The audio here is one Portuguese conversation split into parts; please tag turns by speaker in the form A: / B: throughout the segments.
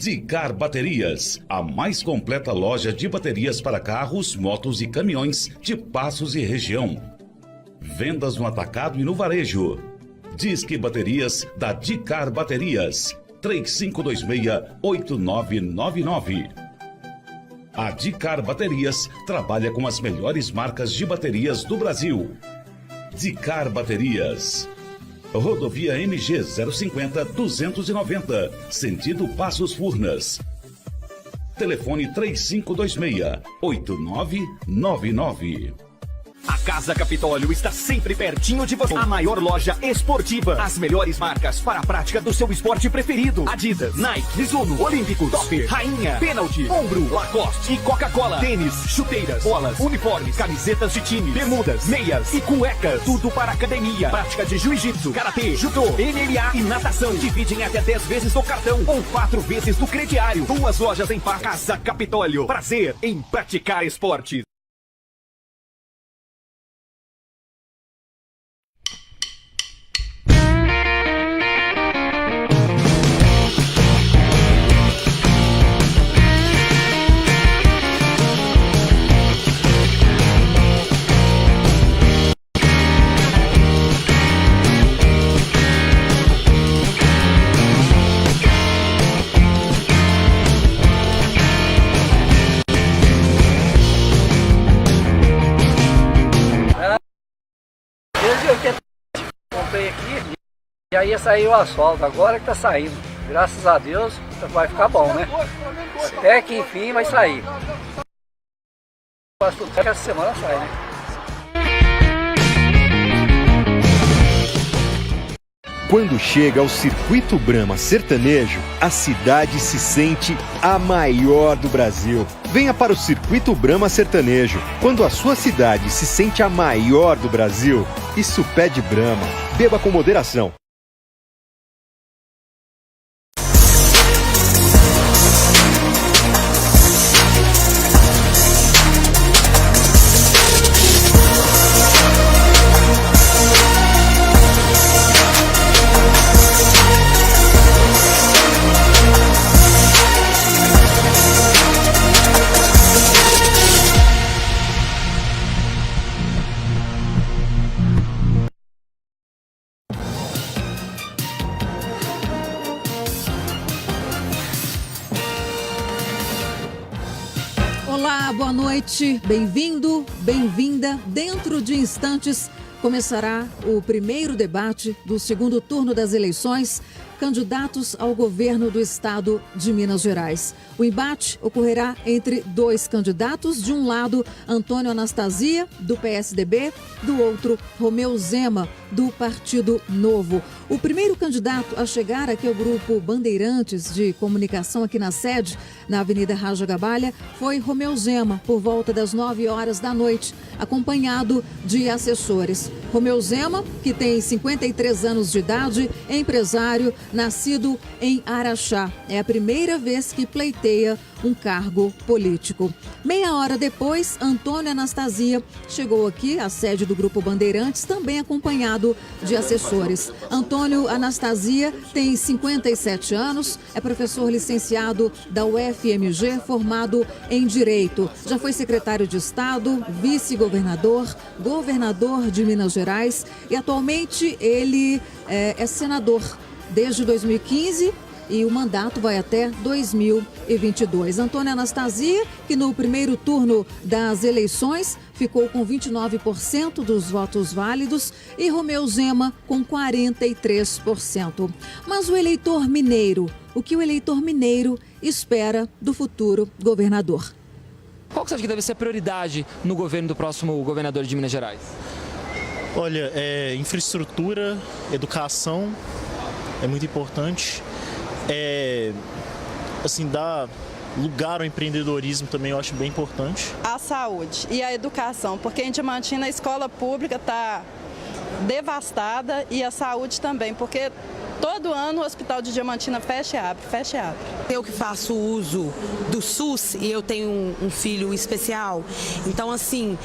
A: Dicar Baterias, a mais completa loja de baterias para carros, motos e caminhões de Passos e região. Vendas no atacado e no varejo. Disque Baterias da Dicar Baterias, 3526-8999. A Dicar Baterias trabalha com as melhores marcas de baterias do Brasil. Dicar Baterias. Rodovia MG 050-290, sentido Passos Furnas. Telefone 3526-8999.
B: A Casa Capitólio está sempre pertinho de você. A maior loja esportiva. As melhores marcas para a prática do seu esporte preferido. Adidas, Nike, Mizuno, Olímpico, Topper, Rainha, Penalty, Ombro, Lacoste e Coca-Cola. Tênis, chuteiras, bolas, uniformes, camisetas de time, bermudas, meias e cuecas. Tudo para academia, prática de jiu-jitsu, karatê, judô, MMA e natação. Dividem até 10 vezes no cartão ou 4 vezes no crediário. 2 lojas em Casa Capitólio. Prazer em praticar esporte.
C: Comprei aqui e aí ia sair o asfalto, agora que tá saindo. Graças a Deus vai ficar bom, né? Até que enfim vai sair. Quase tudo que essa semana sai, né?
D: Quando chega ao Circuito Brahma Sertanejo, a cidade se sente a maior do Brasil. Venha para o Circuito Brahma Sertanejo. Quando a sua cidade se sente a maior do Brasil, isso pede Brahma. Beba com moderação.
E: Olá, boa noite, bem-vindo, bem-vinda. Dentro de instantes começará o primeiro debate do segundo turno das eleições, candidatos ao governo do estado de Minas Gerais. O embate ocorrerá entre 2 candidatos, de um lado Antônio Anastasia, do PSDB, do outro Romeu Zema, do Partido Novo. O primeiro candidato a chegar aqui ao Grupo Bandeirantes de Comunicação aqui na sede, na Avenida Raja Gabalha, foi Romeu Zema, por volta das 9 horas da noite, acompanhado de assessores. Romeu Zema, que tem 53 anos de idade, é empresário, nascido em Araxá. É a primeira vez que pleiteia um cargo político. Meia hora depois, Antônio Anastasia chegou aqui à sede do Grupo Bandeirantes, também acompanhado de assessores. Antônio Anastasia tem 57 anos, é professor licenciado da UFMG, formado em Direito. Já foi secretário de Estado, vice-governador, governador de Minas Gerais e atualmente ele é senador desde 2015 e o mandato vai até 2022. Antônio Anastasia, que no primeiro turno das eleições ficou com 29% dos votos válidos, e Romeu Zema com 43%. Mas o eleitor mineiro, o que o eleitor mineiro espera do futuro governador?
F: Qual que você acha que deve ser a prioridade no governo do próximo governador de Minas Gerais?
G: Olha, infraestrutura, educação é muito importante. Dar lugar ao empreendedorismo também eu acho bem importante.
H: A saúde e a educação, porque em Diamantina a escola pública está devastada e a saúde também, porque Todo ano o Hospital de Diamantina fecha e abre, fecha e abre.
I: Eu que faço uso do SUS e eu tenho um filho especial, então assim,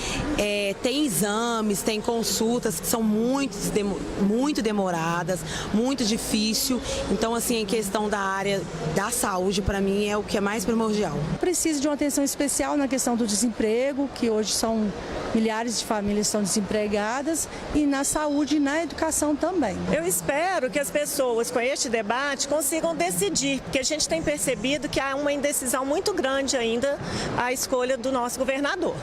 I: tem exames, tem consultas que são muito demoradas, muito difícil, então assim, em questão da área da saúde, para mim é o que é mais primordial.
J: Precisa de uma atenção especial na questão do desemprego, que hoje são milhares de famílias estão desempregadas, e na saúde e na educação também.
K: Eu espero que as pessoas com este debate consigam decidir, porque a gente tem percebido que há uma indecisão muito grande ainda à escolha do nosso governador.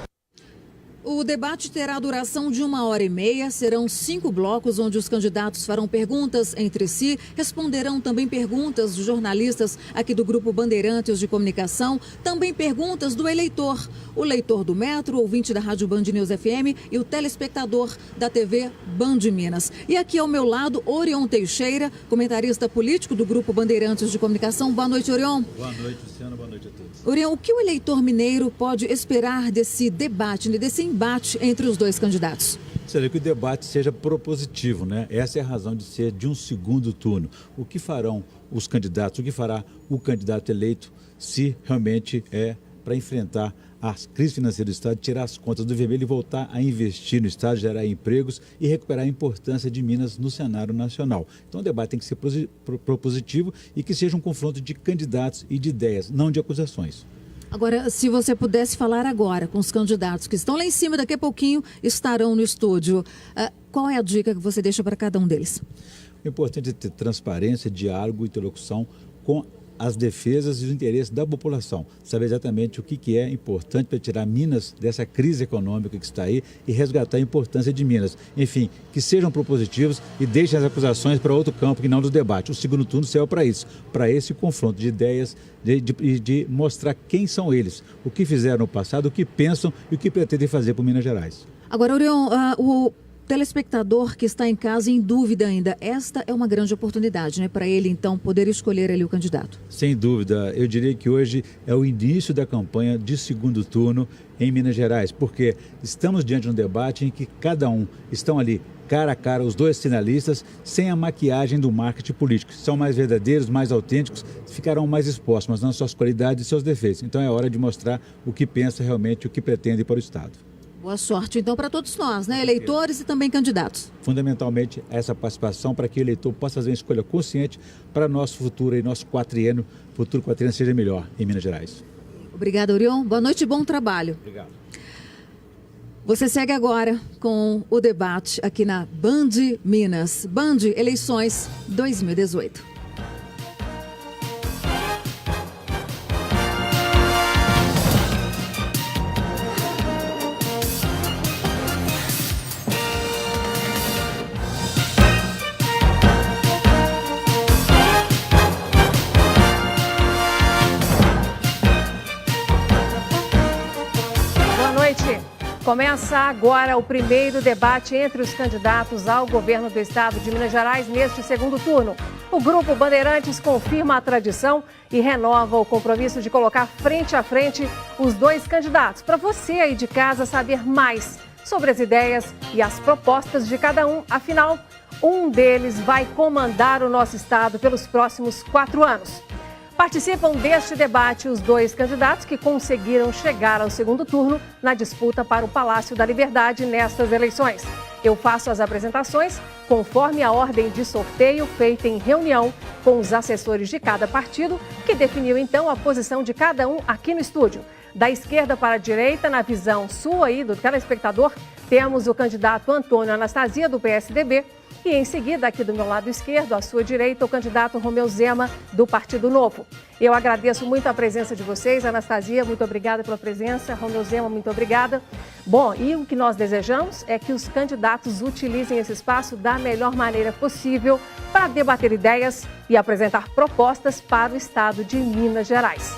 E: O debate terá duração de 1h30, serão 5 blocos onde os candidatos farão perguntas entre si, responderão também perguntas de jornalistas aqui do Grupo Bandeirantes de Comunicação, também perguntas do eleitor, o leitor do Metro, o ouvinte da Rádio Band News FM e o telespectador da TV Band Minas. E aqui ao meu lado, Orion Teixeira, comentarista político do Grupo Bandeirantes de Comunicação. Boa noite, Orion.
L: Boa noite, Luciana. Boa noite a todos.
E: Orion, o que o eleitor mineiro pode esperar desse debate, desse embate entre os dois candidatos?
L: Seria que o debate seja propositivo, né? Essa é a razão de ser de um segundo turno. O que farão os candidatos, o que fará o candidato eleito se realmente é para enfrentar a crise financeira do Estado, tirar as contas do vermelho e voltar a investir no Estado, gerar empregos e recuperar a importância de Minas no cenário nacional. Então o debate tem que ser propositivo e que seja um confronto de candidatos e de ideias, não de acusações.
E: Agora, se você pudesse falar agora com os candidatos que estão lá em cima, daqui a pouquinho estarão no estúdio, qual é a dica que você deixa para cada um deles?
L: O importante é ter transparência, diálogo, interlocução com as defesas e os interesses da população. Saber exatamente o que é importante para tirar Minas dessa crise econômica que está aí e resgatar a importância de Minas. Enfim, que sejam propositivos e deixem as acusações para outro campo que não do debate. O segundo turno serve para isso, para esse confronto de ideias, de mostrar quem são eles, o que fizeram no passado, o que pensam e o que pretendem fazer por Minas Gerais.
E: Agora, Orion, o telespectador que está em casa em dúvida ainda, esta é uma grande oportunidade, né, para ele então poder escolher ali o candidato.
L: Sem dúvida, eu diria que hoje é o início da campanha de segundo turno em Minas Gerais, porque estamos diante de um debate em que cada um estão ali cara a cara, os dois finalistas, sem a maquiagem do marketing político. São mais verdadeiros, mais autênticos, ficarão mais expostos, mas não suas qualidades e seus defeitos. Então é hora de mostrar o que pensa realmente, o que pretende para o Estado.
E: Boa sorte, então, para todos nós, né? Eleitores e também candidatos.
L: Fundamentalmente, essa participação para que o eleitor possa fazer uma escolha consciente para nosso futuro e nosso futuro quatriênio seja melhor em Minas Gerais.
E: Obrigada, Orion. Boa noite e bom trabalho.
L: Obrigado.
E: Você segue agora com o debate aqui na Band Minas. Band Eleições 2018.
M: Começa agora o primeiro debate entre os candidatos ao governo do estado de Minas Gerais neste segundo turno. O Grupo Bandeirantes confirma a tradição e renova o compromisso de colocar frente a frente os dois candidatos, para você aí de casa saber mais sobre as ideias e as propostas de cada um. Afinal, um deles vai comandar o nosso estado pelos próximos 4 anos. Participam deste debate os dois candidatos que conseguiram chegar ao segundo turno na disputa para o Palácio da Liberdade nestas eleições. Eu faço as apresentações conforme a ordem de sorteio feita em reunião com os assessores de cada partido, que definiu então a posição de cada um aqui no estúdio. Da esquerda para a direita, na visão sua e do telespectador, temos o candidato Antônio Anastasia, do PSDB, e em seguida, aqui do meu lado esquerdo, à sua direita, o candidato Romeu Zema, do Partido Novo. Eu agradeço muito a presença de vocês. Anastasia, muito obrigada pela presença. Romeu Zema, muito obrigada. Bom, e o que nós desejamos é que os candidatos utilizem esse espaço da melhor maneira possível para debater ideias e apresentar propostas para o estado de Minas Gerais.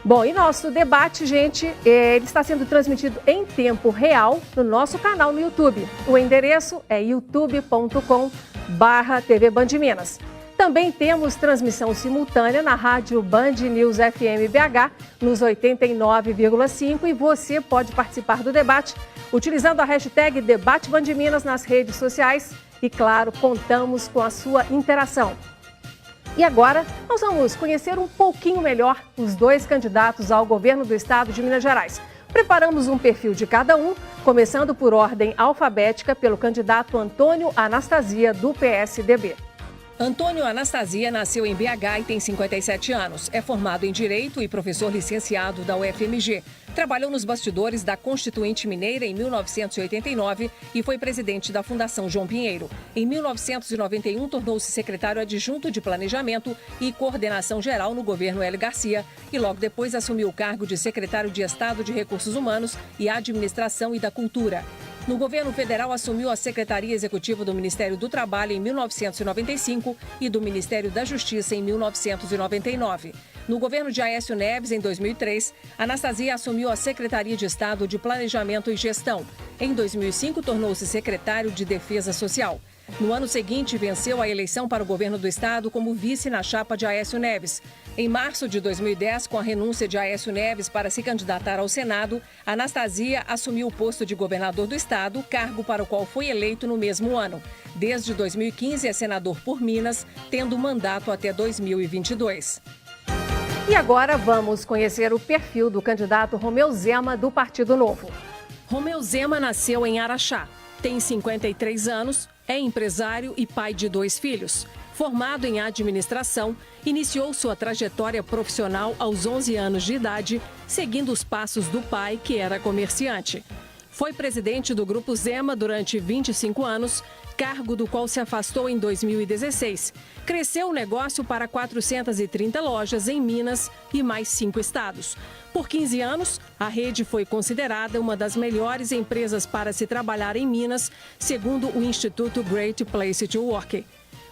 M: Bom, e nosso debate, gente, ele está sendo transmitido em tempo real no nosso canal no YouTube. O endereço é youtube.com/TV Band Minas. Também temos transmissão simultânea na rádio Band News FM BH, nos 89,5, e você pode participar do debate utilizando a hashtag Debate Band Minas nas redes sociais e, claro, contamos com a sua interação. E agora, nós vamos conhecer um pouquinho melhor os dois candidatos ao governo do estado de Minas Gerais. Preparamos um perfil de cada um, começando por ordem alfabética pelo candidato Antônio Anastasia, do PSDB. Antônio Anastasia nasceu em BH e tem 57 anos. É formado em Direito e professor licenciado da UFMG. Trabalhou nos bastidores da Constituinte Mineira em 1989 e foi presidente da Fundação João Pinheiro. Em 1991, tornou-se secretário adjunto de Planejamento e Coordenação Geral no governo Hélio Garcia e logo depois assumiu o cargo de secretário de Estado de Recursos Humanos e Administração e da Cultura. No governo federal, assumiu a Secretaria Executiva do Ministério do Trabalho em 1995 e do Ministério da Justiça em 1999. No governo de Aécio Neves, em 2003, Anastasia assumiu a Secretaria de Estado de Planejamento e Gestão. Em 2005, tornou-se secretário de Defesa Social. No ano seguinte, venceu a eleição para o governo do estado como vice na chapa de Aécio Neves. Em março de 2010, com a renúncia de Aécio Neves para se candidatar ao Senado, Anastasia assumiu o posto de governador do estado, cargo para o qual foi eleito no mesmo ano. Desde 2015, é senador por Minas, tendo mandato até 2022. E agora vamos conhecer o perfil do candidato Romeu Zema, do Partido Novo. Romeu Zema nasceu em Araxá, tem 53 anos, é empresário e pai de 2 filhos. Formado em administração, iniciou sua trajetória profissional aos 11 anos de idade, seguindo os passos do pai, que era comerciante. Foi presidente do Grupo Zema durante 25 anos, cargo do qual se afastou em 2016. Cresceu o negócio para 430 lojas em Minas e mais 5 estados. Por 15 anos, a rede foi considerada uma das melhores empresas para se trabalhar em Minas, segundo o Instituto Great Place to Work.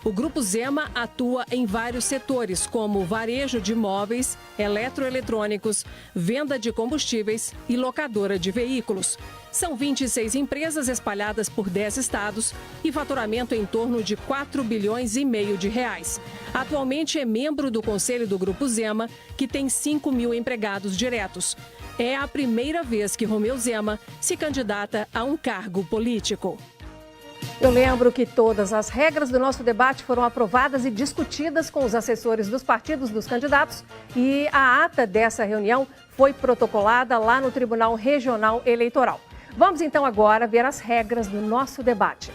M: O Grupo Zema atua em vários setores, como varejo de móveis, eletroeletrônicos, venda de combustíveis e locadora de veículos. São 26 empresas espalhadas por 10 estados e faturamento em torno de 4,5 bilhões de reais. Atualmente é membro do Conselho do Grupo Zema, que tem 5 mil empregados diretos. É a primeira vez que Romeu Zema se candidata a um cargo político. Eu lembro que todas as regras do nosso debate foram aprovadas e discutidas com os assessores dos partidos dos candidatos e a ata dessa reunião foi protocolada lá no Tribunal Regional Eleitoral. Vamos então agora ver as regras do nosso debate.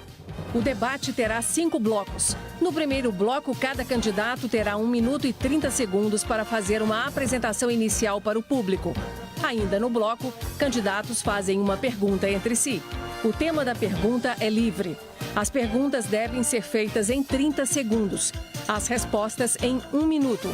M: O debate terá 5 blocos. No primeiro bloco, cada candidato terá 1 minuto e 30 segundos para fazer uma apresentação inicial para o público. Ainda no bloco, candidatos fazem uma pergunta entre si. O tema da pergunta é livre. As perguntas devem ser feitas em 30 segundos. As respostas em 1 minuto.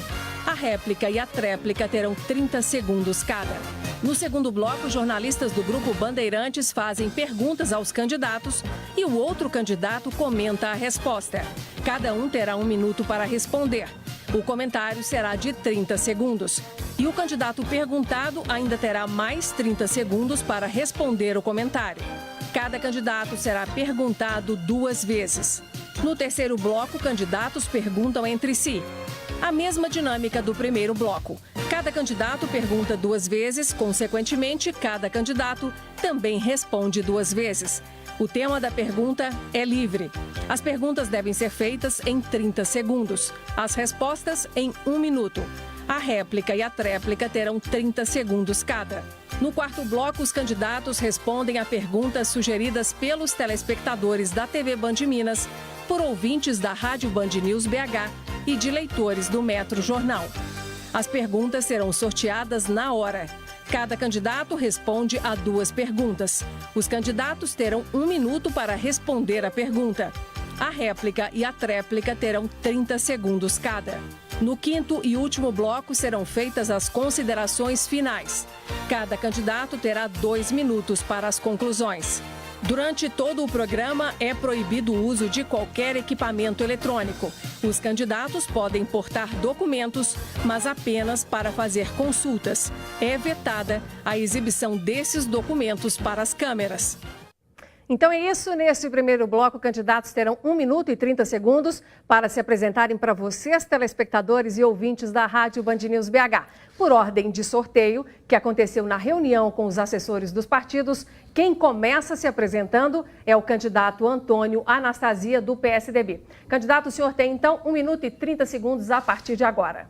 M: A réplica e a tréplica terão 30 segundos cada. No segundo bloco, jornalistas do Grupo Bandeirantes fazem perguntas aos candidatos e o outro candidato comenta a resposta. Cada um terá 1 minuto para responder. O comentário será de 30 segundos. E o candidato perguntado ainda terá mais 30 segundos para responder o comentário. Cada candidato será perguntado 2 vezes. No terceiro bloco, candidatos perguntam entre si. A mesma dinâmica do primeiro bloco. Cada candidato pergunta 2 vezes, consequentemente, cada candidato também responde 2 vezes. O tema da pergunta é livre. As perguntas devem ser feitas em 30 segundos. As respostas em 1 minuto. A réplica e a tréplica terão 30 segundos cada. No quarto bloco, os candidatos respondem a perguntas sugeridas pelos telespectadores da TV Band Minas, por ouvintes da Rádio Band News BH e de leitores do Metro Jornal. As perguntas serão sorteadas na hora. Cada candidato responde a 2 perguntas. Os candidatos terão 1 minuto para responder a pergunta. A réplica e a tréplica terão 30 segundos cada. No quinto e último bloco serão feitas as considerações finais. Cada candidato terá 2 minutos para as conclusões. Durante todo o programa, é proibido o uso de qualquer equipamento eletrônico. Os candidatos podem portar documentos, mas apenas para fazer consultas. É vetada a exibição desses documentos para as câmeras. Então é isso, nesse primeiro bloco, candidatos terão 1 minuto e 30 segundos para se apresentarem para vocês, telespectadores e ouvintes da Rádio Band News BH. Por ordem de sorteio, que aconteceu na reunião com os assessores dos partidos, quem começa se apresentando é o candidato Antônio Anastasia, do PSDB. Candidato, o senhor tem então 1 minuto e 30 segundos a partir de agora.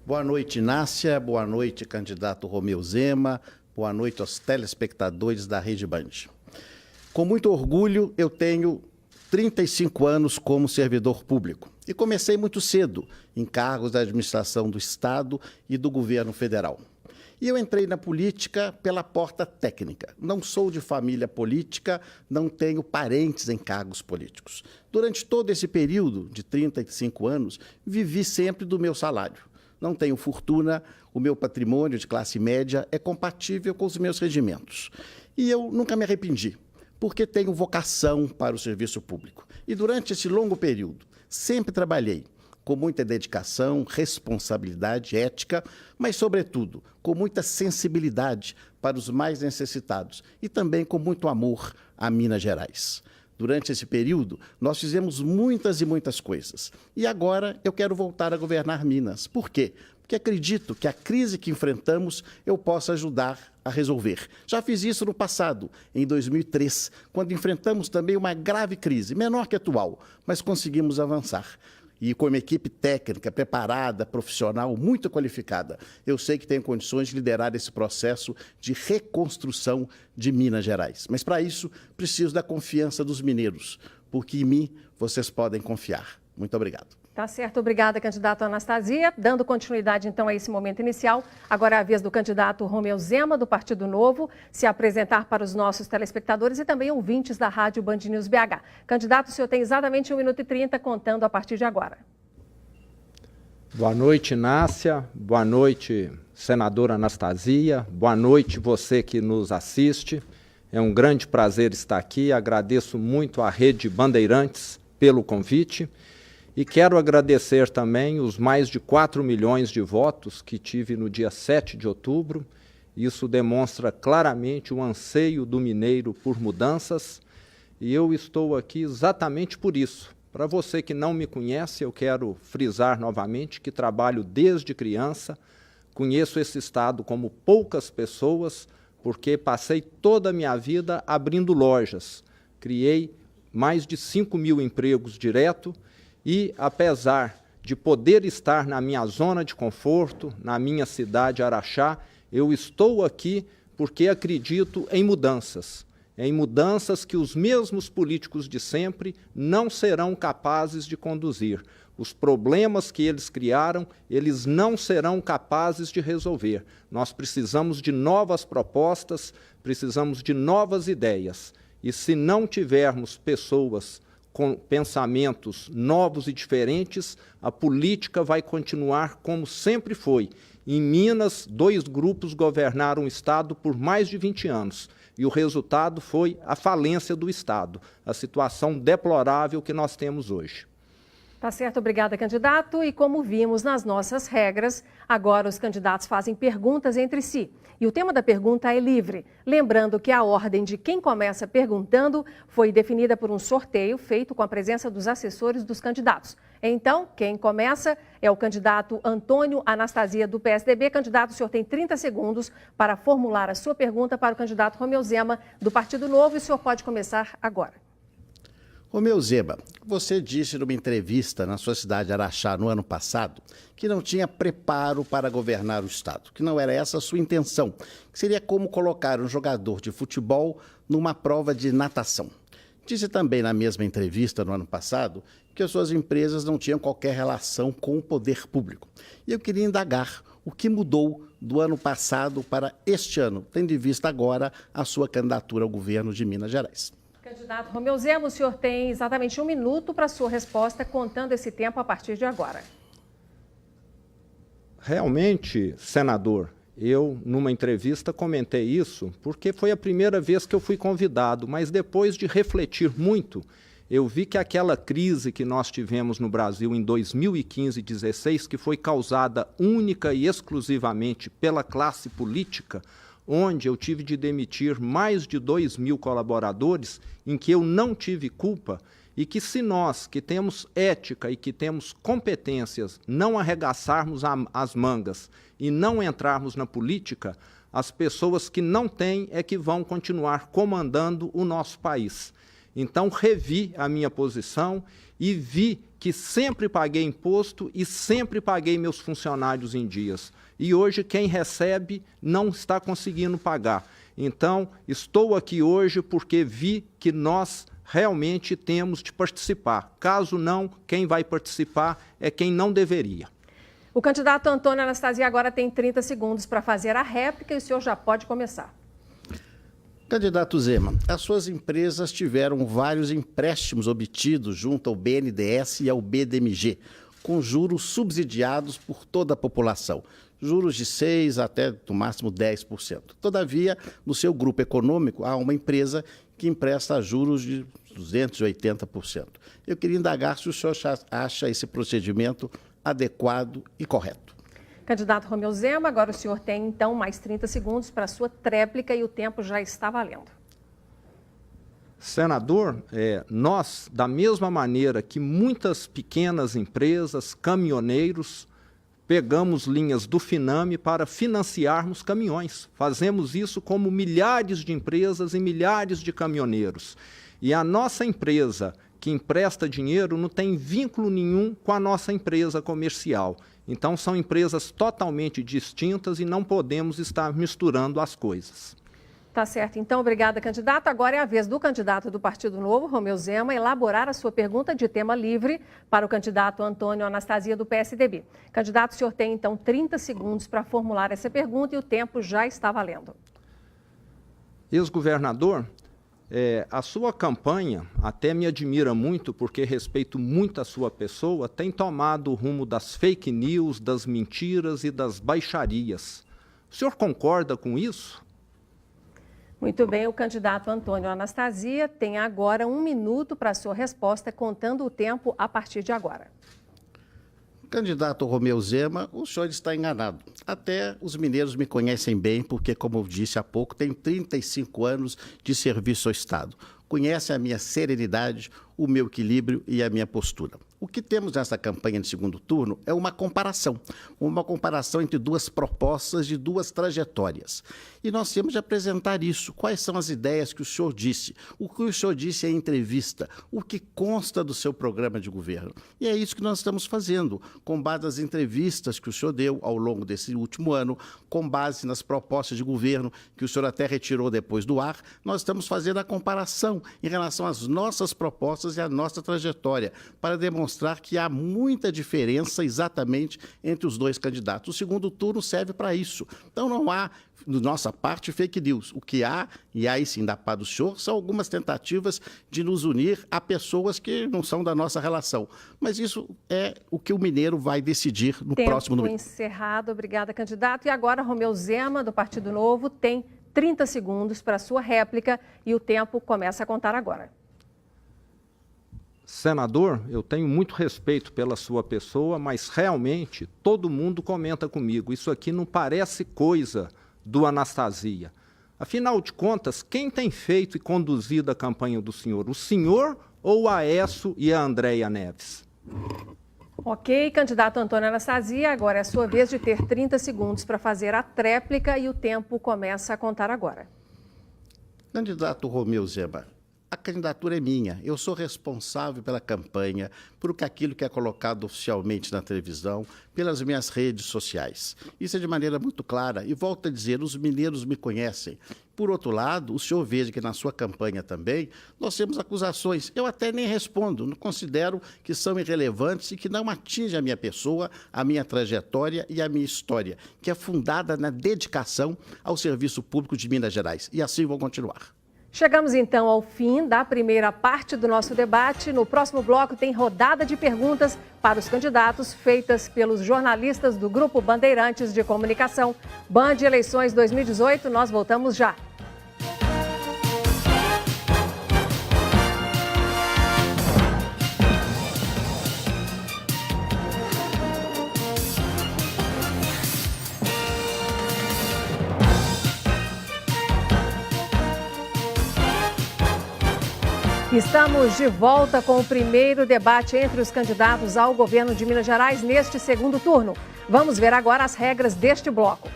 N: Boa noite, Nácia. Boa noite, candidato Romeu Zema. Boa noite aos telespectadores da Rede Band. Com muito orgulho, eu tenho 35 anos como servidor público e comecei muito cedo em cargos da administração do Estado e do governo federal. E eu entrei na política pela porta técnica. Não sou de família política, não tenho parentes em cargos políticos. Durante todo esse período de 35 anos, vivi sempre do meu salário. Não tenho fortuna, o meu patrimônio de classe média é compatível com os meus rendimentos. E eu nunca me arrependi, porque tenho vocação para o serviço público. E durante esse longo período, sempre trabalhei com muita dedicação, responsabilidade, ética, mas, sobretudo, com muita sensibilidade para os mais necessitados e também com muito amor a Minas Gerais. Durante esse período, nós fizemos muitas e muitas coisas. E agora eu quero voltar a governar Minas. Por quê? Porque acredito que a crise que enfrentamos eu posso ajudar a resolver. Já fiz isso no passado, em 2003, quando enfrentamos também uma grave crise, menor que a atual, mas conseguimos avançar. E com uma equipe técnica, preparada, profissional, muito qualificada, eu sei que tenho condições de liderar esse processo de reconstrução de Minas Gerais. Mas, para isso, preciso da confiança dos mineiros, porque em mim vocês podem confiar. Muito obrigado.
M: Tá certo, obrigada, candidato Anastasia. Dando continuidade, então, a esse momento inicial, agora é a vez do candidato Romeu Zema, do Partido Novo, se apresentar para os nossos telespectadores e também ouvintes da Rádio Band News BH. Candidato, o senhor tem exatamente 1 minuto e 30, contando a partir de agora.
O: Boa noite, Nácia. Boa noite, senadora Anastasia. Boa noite, você que nos assiste. É um grande prazer estar aqui. Agradeço muito à Rede Bandeirantes pelo convite. E quero agradecer também os mais de 4 milhões de votos que tive no dia 7 de outubro. Isso demonstra claramente o anseio do mineiro por mudanças. E eu estou aqui exatamente por isso. Para você que não me conhece, eu quero frisar novamente que trabalho desde criança. Conheço esse estado como poucas pessoas, porque passei toda a minha vida abrindo lojas. Criei mais de 5 mil empregos direto. E, apesar de poder estar na minha zona de conforto, na minha cidade, Araxá, eu estou aqui porque acredito em mudanças que os mesmos políticos de sempre não serão capazes de conduzir. Os problemas que eles criaram, eles não serão capazes de resolver. Nós precisamos de novas propostas, precisamos de novas ideias. E se não tivermos pessoas com pensamentos novos e diferentes, a política vai continuar como sempre foi. Em Minas, 2 grupos governaram o Estado por mais de 20 anos. E o resultado foi a falência do Estado, a situação deplorável que nós temos hoje.
M: Tá certo, obrigada, candidato. E como vimos nas nossas regras, agora os candidatos fazem perguntas entre si. E o tema da pergunta é livre. Lembrando que a ordem de quem começa perguntando foi definida por um sorteio feito com a presença dos assessores dos candidatos. Então, quem começa é o candidato Antônio Anastasia, do PSDB. Candidato, o senhor tem 30 segundos para formular a sua pergunta para o candidato Romeu Zema, do Partido Novo, e o senhor pode começar agora.
N: Romeu Zema, você disse numa entrevista na sua cidade, Araxá, no ano passado, que não tinha preparo para governar o Estado, que não era essa a sua intenção, que seria como colocar um jogador de futebol numa prova de natação. Disse também na mesma entrevista no ano passado que as suas empresas não tinham qualquer relação com o poder público. E eu queria indagar o que mudou do ano passado para este ano, tendo em vista agora a sua candidatura ao governo de Minas Gerais.
M: Candidato Romeu Zema, o senhor tem exatamente 1 minuto para a sua resposta, contando esse tempo a partir de agora.
O: Realmente, senador, eu, numa entrevista, comentei isso porque foi a primeira vez que eu fui convidado, mas depois de refletir muito, eu vi que aquela crise que nós tivemos no Brasil em 2015 e 2016, que foi causada única e exclusivamente pela classe política, onde eu tive de demitir mais de 2.000 colaboradores, em que eu não tive culpa, e que se nós, que temos ética e que temos competências, não arregaçarmos as mangas e não entrarmos na política, as pessoas que não têm é que vão continuar comandando o nosso país. Então, revi a minha posição e vi que sempre paguei imposto e sempre paguei meus funcionários em dias. E hoje quem recebe não está conseguindo pagar. Então, estou aqui hoje porque vi que nós realmente temos de participar. Caso não, quem vai participar é quem não deveria.
M: O candidato Antônio Anastasia agora tem 30 segundos para fazer a réplica e o senhor já pode começar.
N: Candidato Zema, as suas empresas tiveram vários empréstimos obtidos junto ao BNDES e ao BDMG, com juros subsidiados por toda a população. Juros de 6% até, no máximo, 10%. Todavia, no seu grupo econômico, há uma empresa que empresta juros de 280%. Eu queria indagar se o senhor acha esse procedimento adequado e correto.
M: Candidato Romeu Zema, agora o senhor tem, então, mais 30 segundos para a sua tréplica e o tempo já está valendo.
O: Senador, nós, da mesma maneira que muitas pequenas empresas, caminhoneiros, pegamos linhas do Finame para financiarmos caminhões. Fazemos isso como milhares de empresas e milhares de caminhoneiros. E a nossa empresa que empresta dinheiro não tem vínculo nenhum com a nossa empresa comercial. Então, são empresas totalmente distintas e não podemos estar misturando as coisas.
M: Tá certo. Então, obrigada, candidato. Agora é a vez do candidato do Partido Novo, Romeu Zema, elaborar a sua pergunta de tema livre para o candidato Antônio Anastasia, do PSDB. Candidato, o senhor tem, então, 30 segundos para formular essa pergunta e o tempo já está valendo.
O: Ex-governador, a sua campanha até me admira muito, porque respeito muito a sua pessoa, tem tomado o rumo das fake news, das mentiras e das baixarias. O senhor concorda com isso?
M: Muito bem, o candidato Antônio Anastasia tem agora 1 minuto para a sua resposta, contando o tempo a partir de agora.
N: Candidato Romeu Zema, o senhor está enganado. Até os mineiros me conhecem bem, porque, como eu disse há pouco, tenho 35 anos de serviço ao Estado. Conhecem a minha serenidade, o meu equilíbrio e a minha postura. O que temos nessa campanha de segundo turno é uma comparação entre duas propostas de duas trajetórias. E nós temos de apresentar isso. Quais são as ideias que o senhor disse? O que o senhor disse em entrevista? O que consta do seu programa de governo? E é isso que nós estamos fazendo, com base nas entrevistas que o senhor deu ao longo desse último ano, com base nas propostas de governo que o senhor até retirou depois do ar, nós estamos fazendo a comparação em relação às nossas propostas e à nossa trajetória, para demonstrar que há muita diferença exatamente entre os dois candidatos. O segundo turno serve para isso. Então não há, da nossa parte, fake news. O que há, e aí sim da parte do senhor, são algumas tentativas de nos unir a pessoas que não são da nossa relação. Mas isso é o que o mineiro vai decidir no próximo domingo.
M: Tempo encerrado. Obrigada, candidato. E agora, Romeu Zema, do Partido Novo, tem 30 segundos para a sua réplica e o tempo começa a contar agora.
O: Senador, eu tenho muito respeito pela sua pessoa, mas realmente todo mundo comenta comigo. Isso aqui não parece coisa do Anastasia. Afinal de contas, quem tem feito e conduzido a campanha do senhor? O senhor ou a Aécio e a Andréia Neves?
M: Ok, candidato Antônio Anastasia, agora é a sua vez de ter 30 segundos para fazer a tréplica e o tempo começa a contar agora.
N: Candidato Romeu Zema, a candidatura é minha. Eu sou responsável pela campanha, por aquilo que é colocado oficialmente na televisão, pelas minhas redes sociais. Isso é de maneira muito clara. E volto a dizer, os mineiros me conhecem. Por outro lado, o senhor veja que na sua campanha também nós temos acusações. Eu até nem respondo, não considero que são irrelevantes e que não atingem a minha pessoa, a minha trajetória e a minha história, que é fundada na dedicação ao serviço público de Minas Gerais. E assim vou continuar.
M: Chegamos então ao fim da primeira parte do nosso debate. No próximo bloco tem rodada de perguntas para os candidatos feitas pelos jornalistas do Grupo Bandeirantes de Comunicação. Band Eleições 2018, nós voltamos já. Estamos de volta com o primeiro debate entre os candidatos ao governo de Minas Gerais neste segundo turno. Vamos ver agora as regras deste bloco.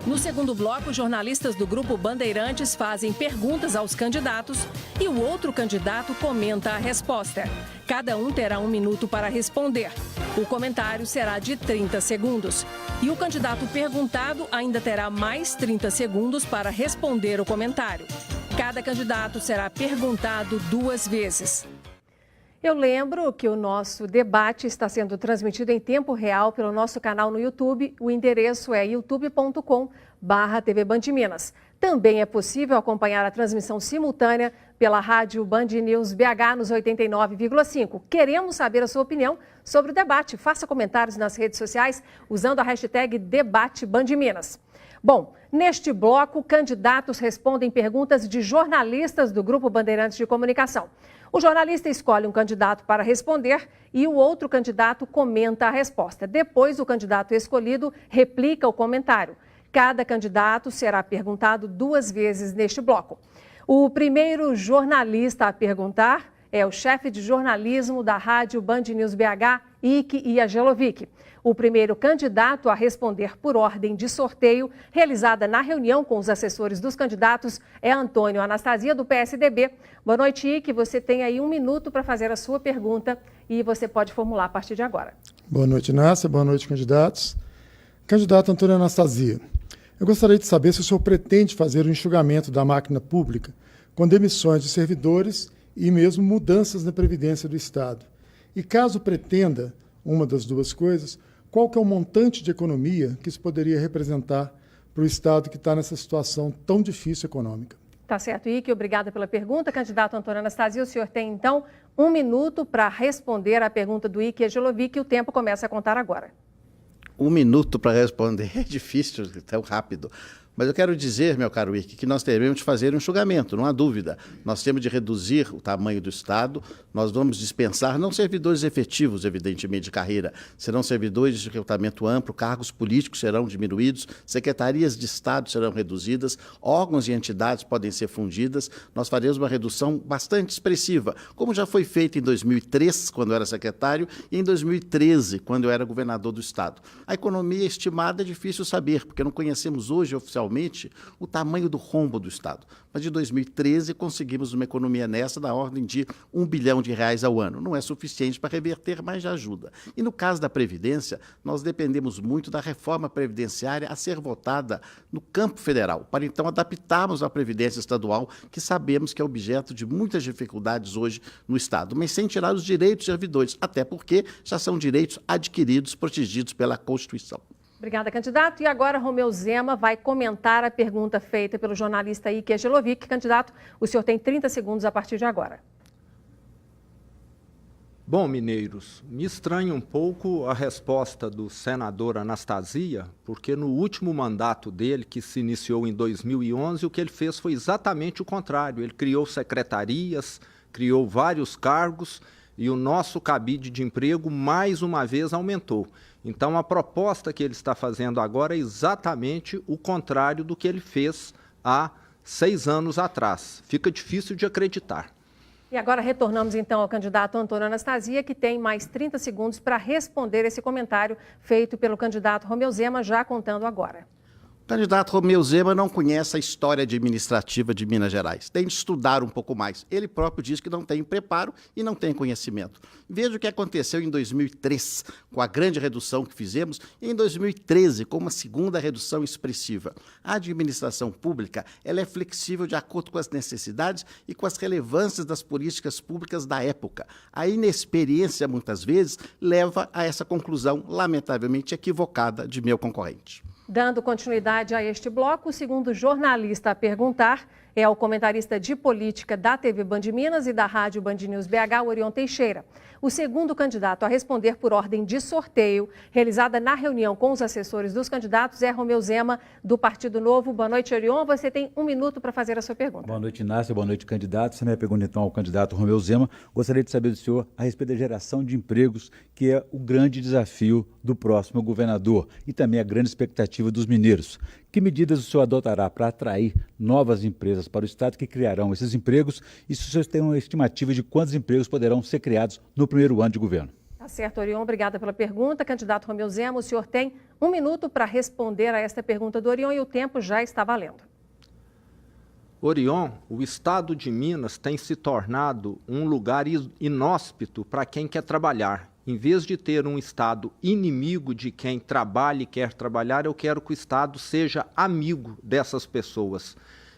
P: No segundo bloco, jornalistas do Grupo Bandeirantes fazem perguntas aos candidatos e o outro candidato comenta a resposta. Cada um terá 1 minuto para responder. O comentário será de 30 segundos. E o candidato perguntado ainda terá mais 30 segundos para responder o comentário. Cada candidato será perguntado 2 vezes.
M: Eu lembro que o nosso debate está sendo transmitido em tempo real pelo nosso canal no YouTube. O endereço é youtube.com/TV Band Minas. Também é possível acompanhar a transmissão simultânea pela rádio Band News BH nos 89,5. Queremos saber a sua opinião sobre o debate. Faça comentários nas redes sociais usando a hashtag #DebateBandMinas. Bom, neste bloco, candidatos respondem perguntas de jornalistas do Grupo Bandeirantes de Comunicação. O jornalista escolhe um candidato para responder e o outro candidato comenta a resposta. Depois, o candidato escolhido replica o comentário. Cada candidato será perguntado 2 vezes neste bloco. O primeiro jornalista a perguntar é o chefe de jornalismo da rádio Band News BH, Ike Iagelovic. O primeiro candidato a responder por ordem de sorteio, realizada na reunião com os assessores dos candidatos, é Antônio Anastasia, do PSDB. Boa noite, Ike. Você tem aí 1 minuto para fazer a sua pergunta e você pode formular a partir de agora.
Q: Boa noite, Nácia. Boa noite, candidatos. Candidato Antônio Anastasia, eu gostaria de saber se o senhor pretende fazer o enxugamento da máquina pública com demissões de servidores e mesmo mudanças na Previdência do Estado. E caso pretenda uma das duas coisas, qual que é o montante de economia que isso poderia representar para o Estado que está nessa situação tão difícil econômica?
M: Tá certo, Ike. Obrigada pela pergunta. Candidato Antônio Anastasia, o senhor tem, então, 1 minuto para responder a pergunta do Ike Iagelovic e o tempo começa a contar agora.
N: 1 minuto para responder é difícil, tão rápido. Mas eu quero dizer, meu caro Ike, que nós teremos de fazer um enxugamento, não há dúvida. Nós temos de reduzir o tamanho do Estado, nós vamos dispensar, não servidores efetivos, evidentemente, de carreira, serão servidores de recrutamento amplo, cargos políticos serão diminuídos, secretarias de Estado serão reduzidas, órgãos e entidades podem ser fundidas, nós faremos uma redução bastante expressiva, como já foi feito em 2003, quando eu era secretário, e em 2013, quando eu era governador do Estado. A economia estimada é difícil saber, porque não conhecemos hoje oficialmente o tamanho do rombo do Estado. Mas de 2013 conseguimos uma economia nessa da ordem de R$1 bilhão ao ano. Não é suficiente para reverter, mas já ajuda. E no caso da Previdência, nós dependemos muito da reforma previdenciária a ser votada no campo federal, para então adaptarmos a Previdência estadual, que sabemos que é objeto de muitas dificuldades hoje no Estado, mas sem tirar os direitos dos servidores, até porque já são direitos adquiridos, protegidos pela Constituição.
M: Obrigada, candidato. E agora, Romeu Zema vai comentar a pergunta feita pelo jornalista Ike Iagelovic. Candidato, o senhor tem 30 segundos a partir de agora.
O: Bom, mineiros, me estranha um pouco a resposta do senador Anastasia, porque no último mandato dele, que se iniciou em 2011, o que ele fez foi exatamente o contrário. Ele criou secretarias, criou vários cargos e o nosso cabide de emprego mais uma vez aumentou. Então, a proposta que ele está fazendo agora é exatamente o contrário do que ele fez há 6 anos atrás. Fica difícil de acreditar.
M: E agora retornamos então ao candidato Antônio Anastasia, que tem mais 30 segundos para responder esse comentário feito pelo candidato Romeu Zema, já contando agora.
N: O candidato Romeu Zema não conhece a história administrativa de Minas Gerais. Tem de estudar um pouco mais. Ele próprio diz que não tem preparo e não tem conhecimento. Veja o que aconteceu em 2003, com a grande redução que fizemos, e em 2013, com uma segunda redução expressiva. A administração pública ela é flexível de acordo com as necessidades e com as relevâncias das políticas públicas da época. A inexperiência, muitas vezes, leva a essa conclusão, lamentavelmente equivocada, de meu concorrente.
M: Dando continuidade a este bloco, o segundo jornalista a perguntar é o comentarista de política da TV Band Minas e da rádio Band News BH, Orion Teixeira. O segundo candidato a responder por ordem de sorteio, realizada na reunião com os assessores dos candidatos, é Romeu Zema, do Partido Novo. Boa noite, Orion. Você tem 1 minuto para fazer a sua pergunta.
L: Boa noite, Inácia. Boa noite, candidato. Essa é a minha pergunta, então, ao candidato Romeu Zema. Gostaria de saber do senhor a respeito da geração de empregos, que é o grande desafio do próximo governador, e também a grande expectativa expectativa dos mineiros. Que medidas o senhor adotará para atrair novas empresas para o Estado que criarão esses empregos? E se o senhor tem uma estimativa de quantos empregos poderão ser criados no primeiro ano de governo?
M: Tá certo, Orion, obrigada pela pergunta. Candidato Romeu Zema, o senhor tem 1 minuto para responder a esta pergunta do Orion e o tempo já está valendo.
O: Orion, o estado de Minas tem se tornado um lugar inóspito para quem quer trabalhar. Em vez de ter um estado inimigo de quem trabalha e quer trabalhar, eu quero que o estado seja amigo dessas pessoas.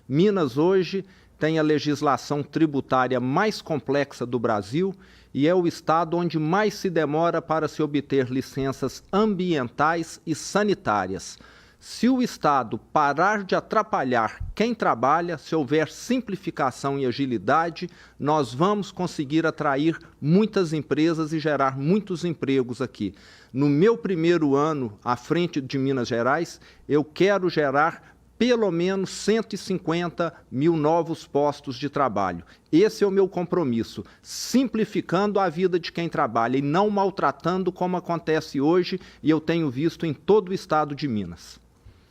O: Minas hoje tem a legislação tributária mais complexa do Brasil e é o estado onde mais se demora para se obter licenças ambientais e sanitárias. Se o Estado parar de atrapalhar quem trabalha, se houver simplificação e agilidade, nós vamos conseguir atrair muitas empresas e gerar muitos empregos aqui. No meu primeiro ano à frente de Minas Gerais, eu quero gerar pelo menos 150 mil novos postos de trabalho. Esse é o meu compromisso, simplificando a vida de quem trabalha e não maltratando como acontece hoje e eu tenho visto em todo o estado de Minas.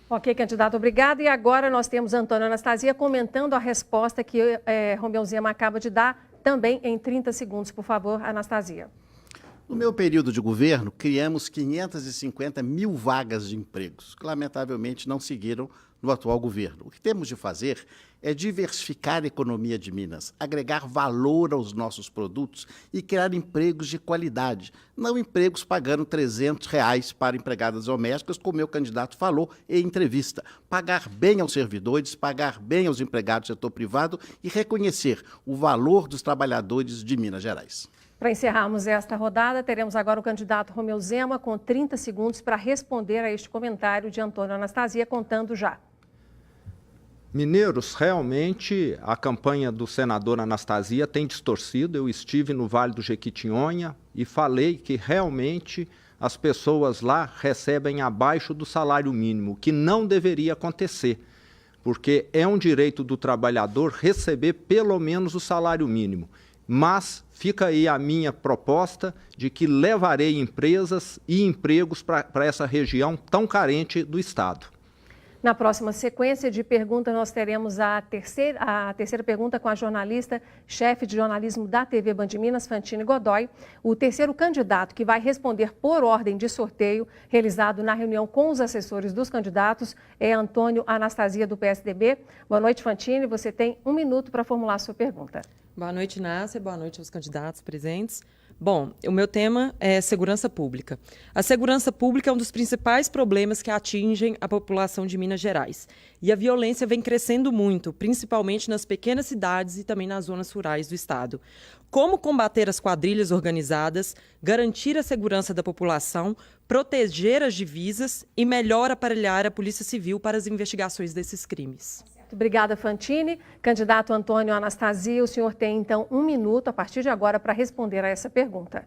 M: Ok, candidato, obrigada. E agora nós temos Antônio Anastasia comentando a resposta que Romeu Zema acaba de dar, também em 30 segundos, por favor, Anastasia.
N: No meu período de governo, criamos 550 mil vagas de empregos, que lamentavelmente não seguiram no atual governo. O que temos de fazer é diversificar a economia de Minas, agregar valor aos nossos produtos e criar empregos de qualidade, não empregos pagando R$300 para empregadas domésticas, como o meu candidato falou em entrevista. Pagar bem aos servidores, pagar bem aos empregados do setor privado e reconhecer o valor dos trabalhadores de Minas Gerais.
M: Para encerrarmos esta rodada, teremos agora o candidato Romeu Zema com 30 segundos para responder a este comentário de Antônio Anastasia, contando já.
O: Mineiros, realmente a campanha do senador Anastasia tem distorcido. Eu estive no Vale do Jequitinhonha e falei que realmente as pessoas lá recebem abaixo do salário mínimo, que não deveria acontecer, porque é um direito do trabalhador receber pelo menos o salário mínimo. Mas fica aí a minha proposta de que levarei empresas e empregos para essa região tão carente do Estado.
M: Na próxima sequência de perguntas, nós teremos a terceira pergunta com a jornalista, chefe de jornalismo da TV Band Minas, Fantine Godoy. O terceiro candidato que vai responder por ordem de sorteio, realizado na reunião com os assessores dos candidatos, é Antônio Anastasia, do PSDB. Boa noite, Fantine. Você tem 1 minuto para formular a sua pergunta.
R: Boa noite, Nácia. Boa noite aos candidatos presentes. Bom, o meu tema é segurança pública. A segurança pública é um dos principais problemas que atingem a população de Minas Gerais. E a violência vem crescendo muito, principalmente nas pequenas cidades e também nas zonas rurais do estado. Como combater as quadrilhas organizadas, garantir a segurança da população, proteger as divisas e melhor aparelhar a Polícia Civil para as investigações desses crimes?
M: Obrigada, Fantine. Candidato Antônio Anastasia, o senhor tem, então, 1 minuto a partir de agora para responder a essa pergunta.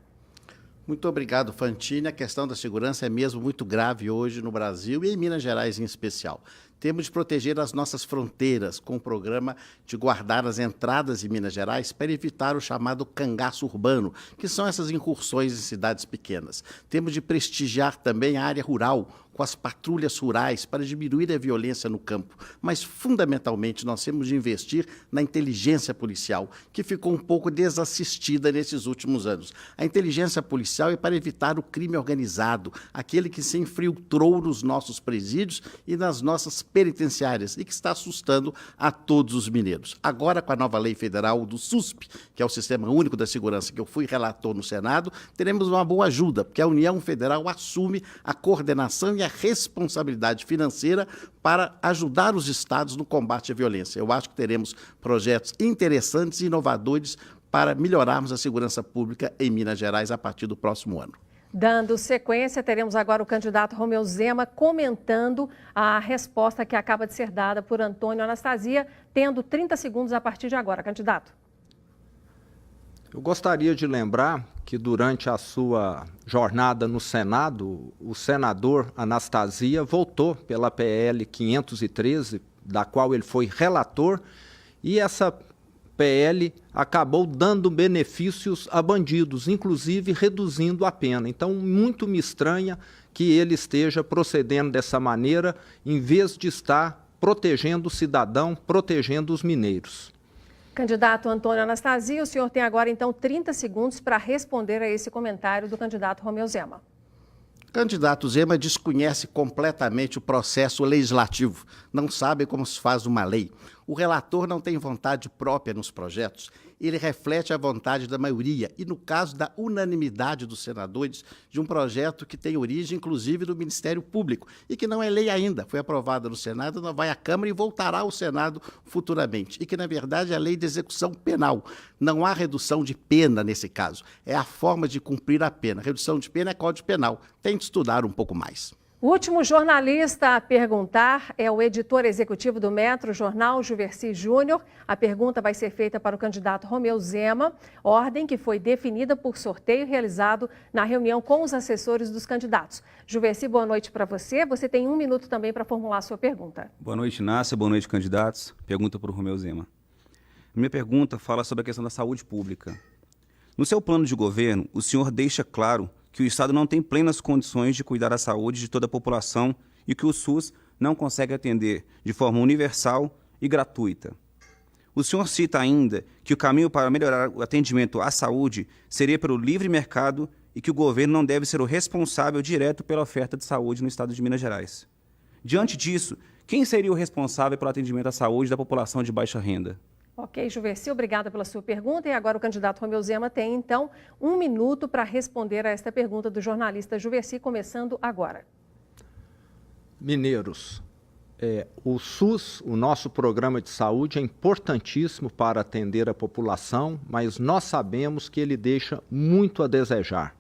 N: Muito obrigado, Fantine. A questão da segurança é mesmo muito grave hoje no Brasil e em Minas Gerais em especial. Temos de proteger as nossas fronteiras com o programa de guardar as entradas de Minas Gerais para evitar o chamado cangaço urbano, que são essas incursões em cidades pequenas. Temos de prestigiar também a área rural, com as patrulhas rurais para diminuir a violência no campo. Mas, fundamentalmente, nós temos de investir na inteligência policial, que ficou um pouco desassistida nesses últimos anos. A inteligência policial é para evitar o crime organizado, aquele que se infiltrou nos nossos presídios e nas nossas penitenciárias e que está assustando a todos os mineiros. Agora, com a nova lei federal do SUSP, que é o Sistema Único da Segurança, que eu fui relator no Senado, teremos uma boa ajuda, porque a União Federal assume a coordenação e a responsabilidade financeira para ajudar os estados no combate à violência. Eu acho que teremos projetos interessantes e inovadores para melhorarmos a segurança pública em Minas Gerais a partir do próximo ano.
M: Dando sequência, teremos agora o candidato Romeu Zema comentando a resposta que acaba de ser dada por Antônio Anastasia, tendo 30 segundos a partir de agora. Candidato.
O: Eu gostaria de lembrar que durante a sua jornada no Senado, o senador Anastasia votou pela PL 513, da qual ele foi relator, e essa PL acabou dando benefícios a bandidos, inclusive reduzindo a pena. Então, muito me estranha que ele esteja procedendo dessa maneira, em vez de estar protegendo o cidadão, protegendo os mineiros.
M: Candidato Antônio Anastasia, o senhor tem agora, então, 30 segundos para responder a esse comentário do candidato Romeu Zema.
N: O candidato Zema desconhece completamente o processo legislativo, não sabe como se faz uma lei. O relator não tem vontade própria nos projetos, ele reflete a vontade da maioria e, no caso da unanimidade dos senadores, de um projeto que tem origem, inclusive, do Ministério Público e que não é lei ainda, foi aprovada no Senado, não vai à Câmara e voltará ao Senado futuramente, e que, na verdade, é a lei de execução penal. Não há redução de pena nesse caso, é a forma de cumprir a pena. Redução de pena é Código Penal, tente estudar um pouco mais.
M: O último jornalista a perguntar é o editor executivo do Metro Jornal, Juverci Júnior. A pergunta vai ser feita para o candidato Romeu Zema, ordem que foi definida por sorteio realizado na reunião com os assessores dos candidatos. Juverci, boa noite para você. Você tem 1 minuto também para formular a sua pergunta.
S: Boa noite, Nácia. Boa noite, candidatos. Pergunta para o Romeu Zema. Minha pergunta fala sobre a questão da saúde pública. No seu plano de governo, o senhor deixa claro que o Estado não tem plenas condições de cuidar da saúde de toda a população e que o SUS não consegue atender de forma universal e gratuita. O senhor cita ainda que o caminho para melhorar o atendimento à saúde seria pelo livre mercado e que o governo não deve ser o responsável direto pela oferta de saúde no Estado de Minas Gerais. Diante disso, quem seria o responsável pelo atendimento à saúde da população de baixa renda?
M: Ok, Juverci, obrigada pela sua pergunta. E agora o candidato Romeu Zema tem, então, 1 minuto para responder a esta pergunta do jornalista Juverci, começando agora.
O: Mineiros, o SUS, o nosso programa de saúde, é importantíssimo para atender a população, mas nós sabemos que ele deixa muito a desejar.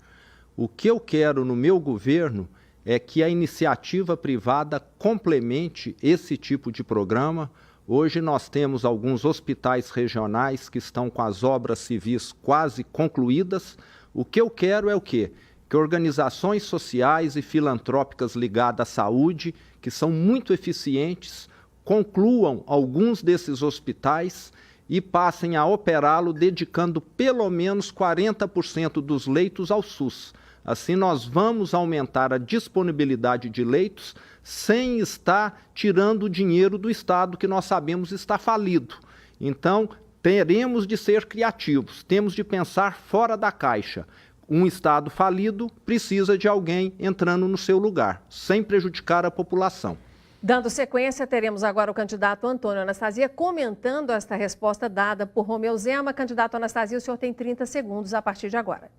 O: O que eu quero no meu governo é que a iniciativa privada complemente esse tipo de programa. Hoje nós temos alguns hospitais regionais que estão com as obras civis quase concluídas. O que eu quero é o quê? Que organizações sociais e filantrópicas ligadas à saúde, que são muito eficientes, concluam alguns desses hospitais e passem a operá-lo dedicando pelo menos 40% dos leitos ao SUS. Assim, nós vamos aumentar a disponibilidade de leitos sem estar tirando o dinheiro do Estado, que nós sabemos está falido. Então, teremos de ser criativos, temos de pensar fora da caixa. Um Estado falido precisa de alguém entrando no seu lugar, sem prejudicar a população.
M: Dando sequência, teremos agora o candidato Antônio Anastasia comentando esta resposta dada por Romeu Zema. Candidato Anastasia, o senhor tem 30 segundos a partir de agora.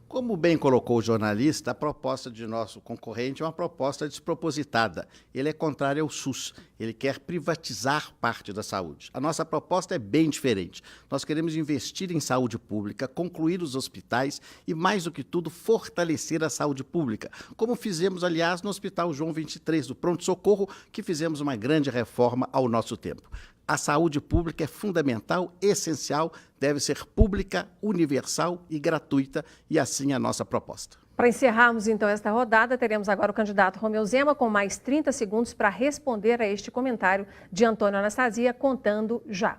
N: Como bem colocou o jornalista, a proposta de nosso concorrente é uma proposta despropositada. Ele é contrário ao SUS, ele quer privatizar parte da saúde. A nossa proposta é bem diferente. Nós queremos investir em saúde pública, concluir os hospitais e, mais do que tudo, fortalecer a saúde pública, como fizemos, aliás, no Hospital João 23, do Pronto-Socorro, que fizemos uma grande reforma ao nosso tempo. A saúde pública é fundamental, essencial, deve ser pública, universal e gratuita, e assim é a nossa proposta.
M: Para encerrarmos, então, esta rodada, teremos agora o candidato Romeu Zema com mais 30 segundos para responder a este comentário de Antônio Anastasia, contando já.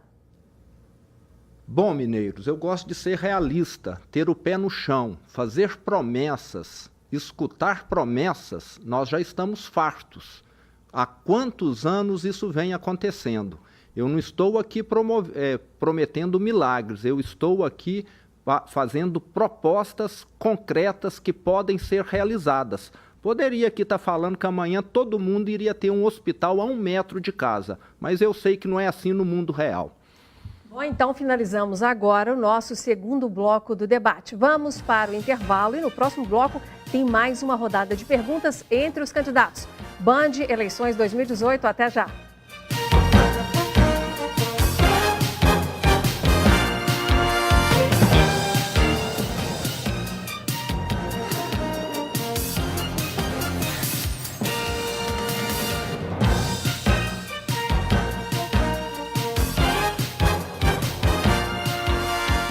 O: Bom, mineiros, eu gosto de ser realista, ter o pé no chão, fazer promessas, escutar promessas, nós já estamos fartos. Há quantos anos isso vem acontecendo? Eu não estou aqui prometendo milagres, eu estou aqui fazendo propostas concretas que podem ser realizadas. Poderia aqui estar falando que amanhã todo mundo iria ter um hospital a 1 metro de casa, mas eu sei que não é assim no mundo real.
M: Bom, então finalizamos agora o nosso segundo bloco do debate. Vamos para o intervalo e no próximo bloco tem mais uma rodada de perguntas entre os candidatos. Band Eleições 2018, até já!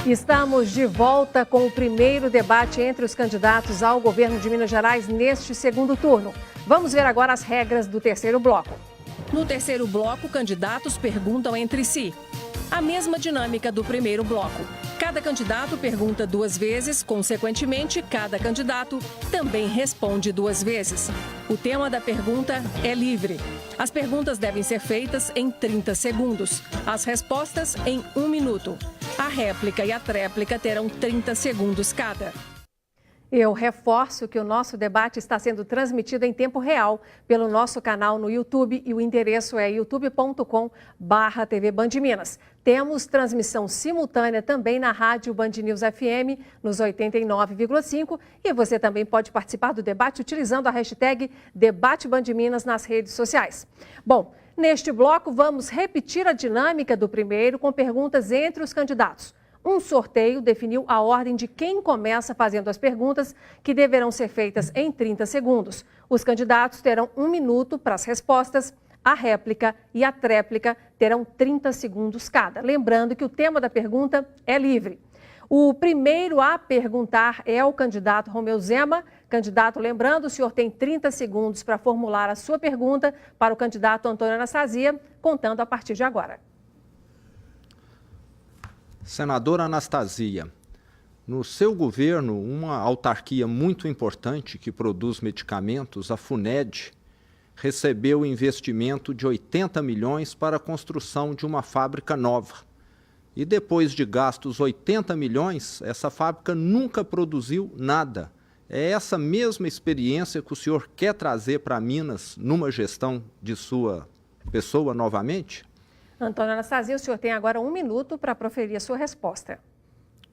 M: Estamos de volta com o primeiro debate entre os candidatos ao governo de Minas Gerais neste segundo turno. Vamos ver agora as regras do terceiro bloco.
P: No terceiro bloco, candidatos perguntam entre si. A mesma dinâmica do primeiro bloco. Cada candidato pergunta 2 vezes, consequentemente, cada candidato também responde 2 vezes. O tema da pergunta é livre. As perguntas devem ser feitas em 30 segundos, as respostas em 1 minuto. A réplica e a tréplica terão 30 segundos cada.
M: Eu reforço que o nosso debate está sendo transmitido em tempo real pelo nosso canal no YouTube e o endereço é youtube.com/TV Band Minas. Temos transmissão simultânea também na rádio Band News FM nos 89,5 e você também pode participar do debate utilizando a hashtag Debate Band Minas nas redes sociais. Bom, neste bloco vamos repetir a dinâmica do primeiro com perguntas entre os candidatos. Um sorteio definiu a ordem de quem começa fazendo as perguntas, que deverão ser feitas em 30 segundos. Os candidatos terão 1 minuto para as respostas, a réplica e a tréplica terão 30 segundos cada. Lembrando que o tema da pergunta é livre. O primeiro a perguntar é o candidato Romeu Zema. Candidato, lembrando, o senhor tem 30 segundos para formular a sua pergunta para o candidato Antônio Anastasia, contando a partir de agora.
O: Senadora Anastasia, no seu governo, uma autarquia muito importante que produz medicamentos, a FUNED, recebeu investimento de 80 milhões para a construção de uma fábrica nova. E depois de gastos 80 milhões, essa fábrica nunca produziu nada. É essa mesma experiência que o senhor quer trazer para Minas numa gestão de sua pessoa novamente?
M: Antônio Anastasia, o senhor tem agora 1 minuto para proferir a sua resposta.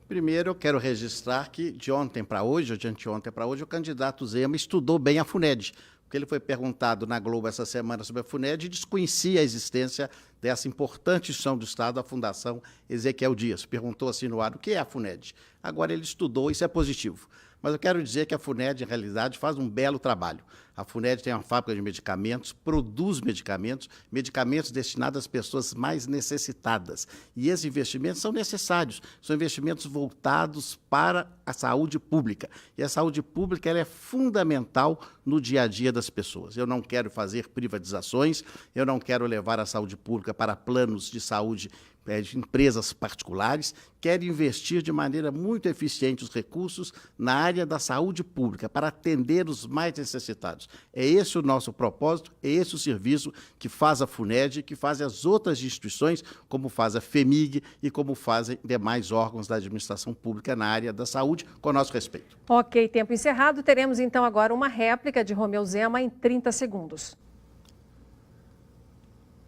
N: Primeiro, eu quero registrar que de ontem para hoje, ou de anteontem para hoje, o candidato Zema estudou bem a FUNED, porque ele foi perguntado na Globo essa semana sobre a FUNED e desconhecia a existência dessa importante instituição do Estado, a Fundação Ezequiel Dias. Perguntou assim no ar, o que é a FUNED? Agora ele estudou, isso é positivo. Mas eu quero dizer que a FUNED, em realidade, faz um belo trabalho. A FUNED tem uma fábrica de medicamentos, produz medicamentos, medicamentos destinados às pessoas mais necessitadas. E esses investimentos são necessários, são investimentos voltados para a saúde pública. E a saúde pública ela é fundamental no dia a dia das pessoas. Eu não quero fazer privatizações, eu não quero levar a saúde pública para planos de saúde de empresas particulares, quer investir de maneira muito eficiente os recursos na área da saúde pública, para atender os mais necessitados. É esse o nosso propósito, é esse o serviço que faz a FUNED, que faz as outras instituições, como faz a FEMIG e como fazem demais órgãos da administração pública na área da saúde, com o nosso respeito.
M: Ok, tempo encerrado. Teremos então agora uma réplica de Romeu Zema em 30 segundos.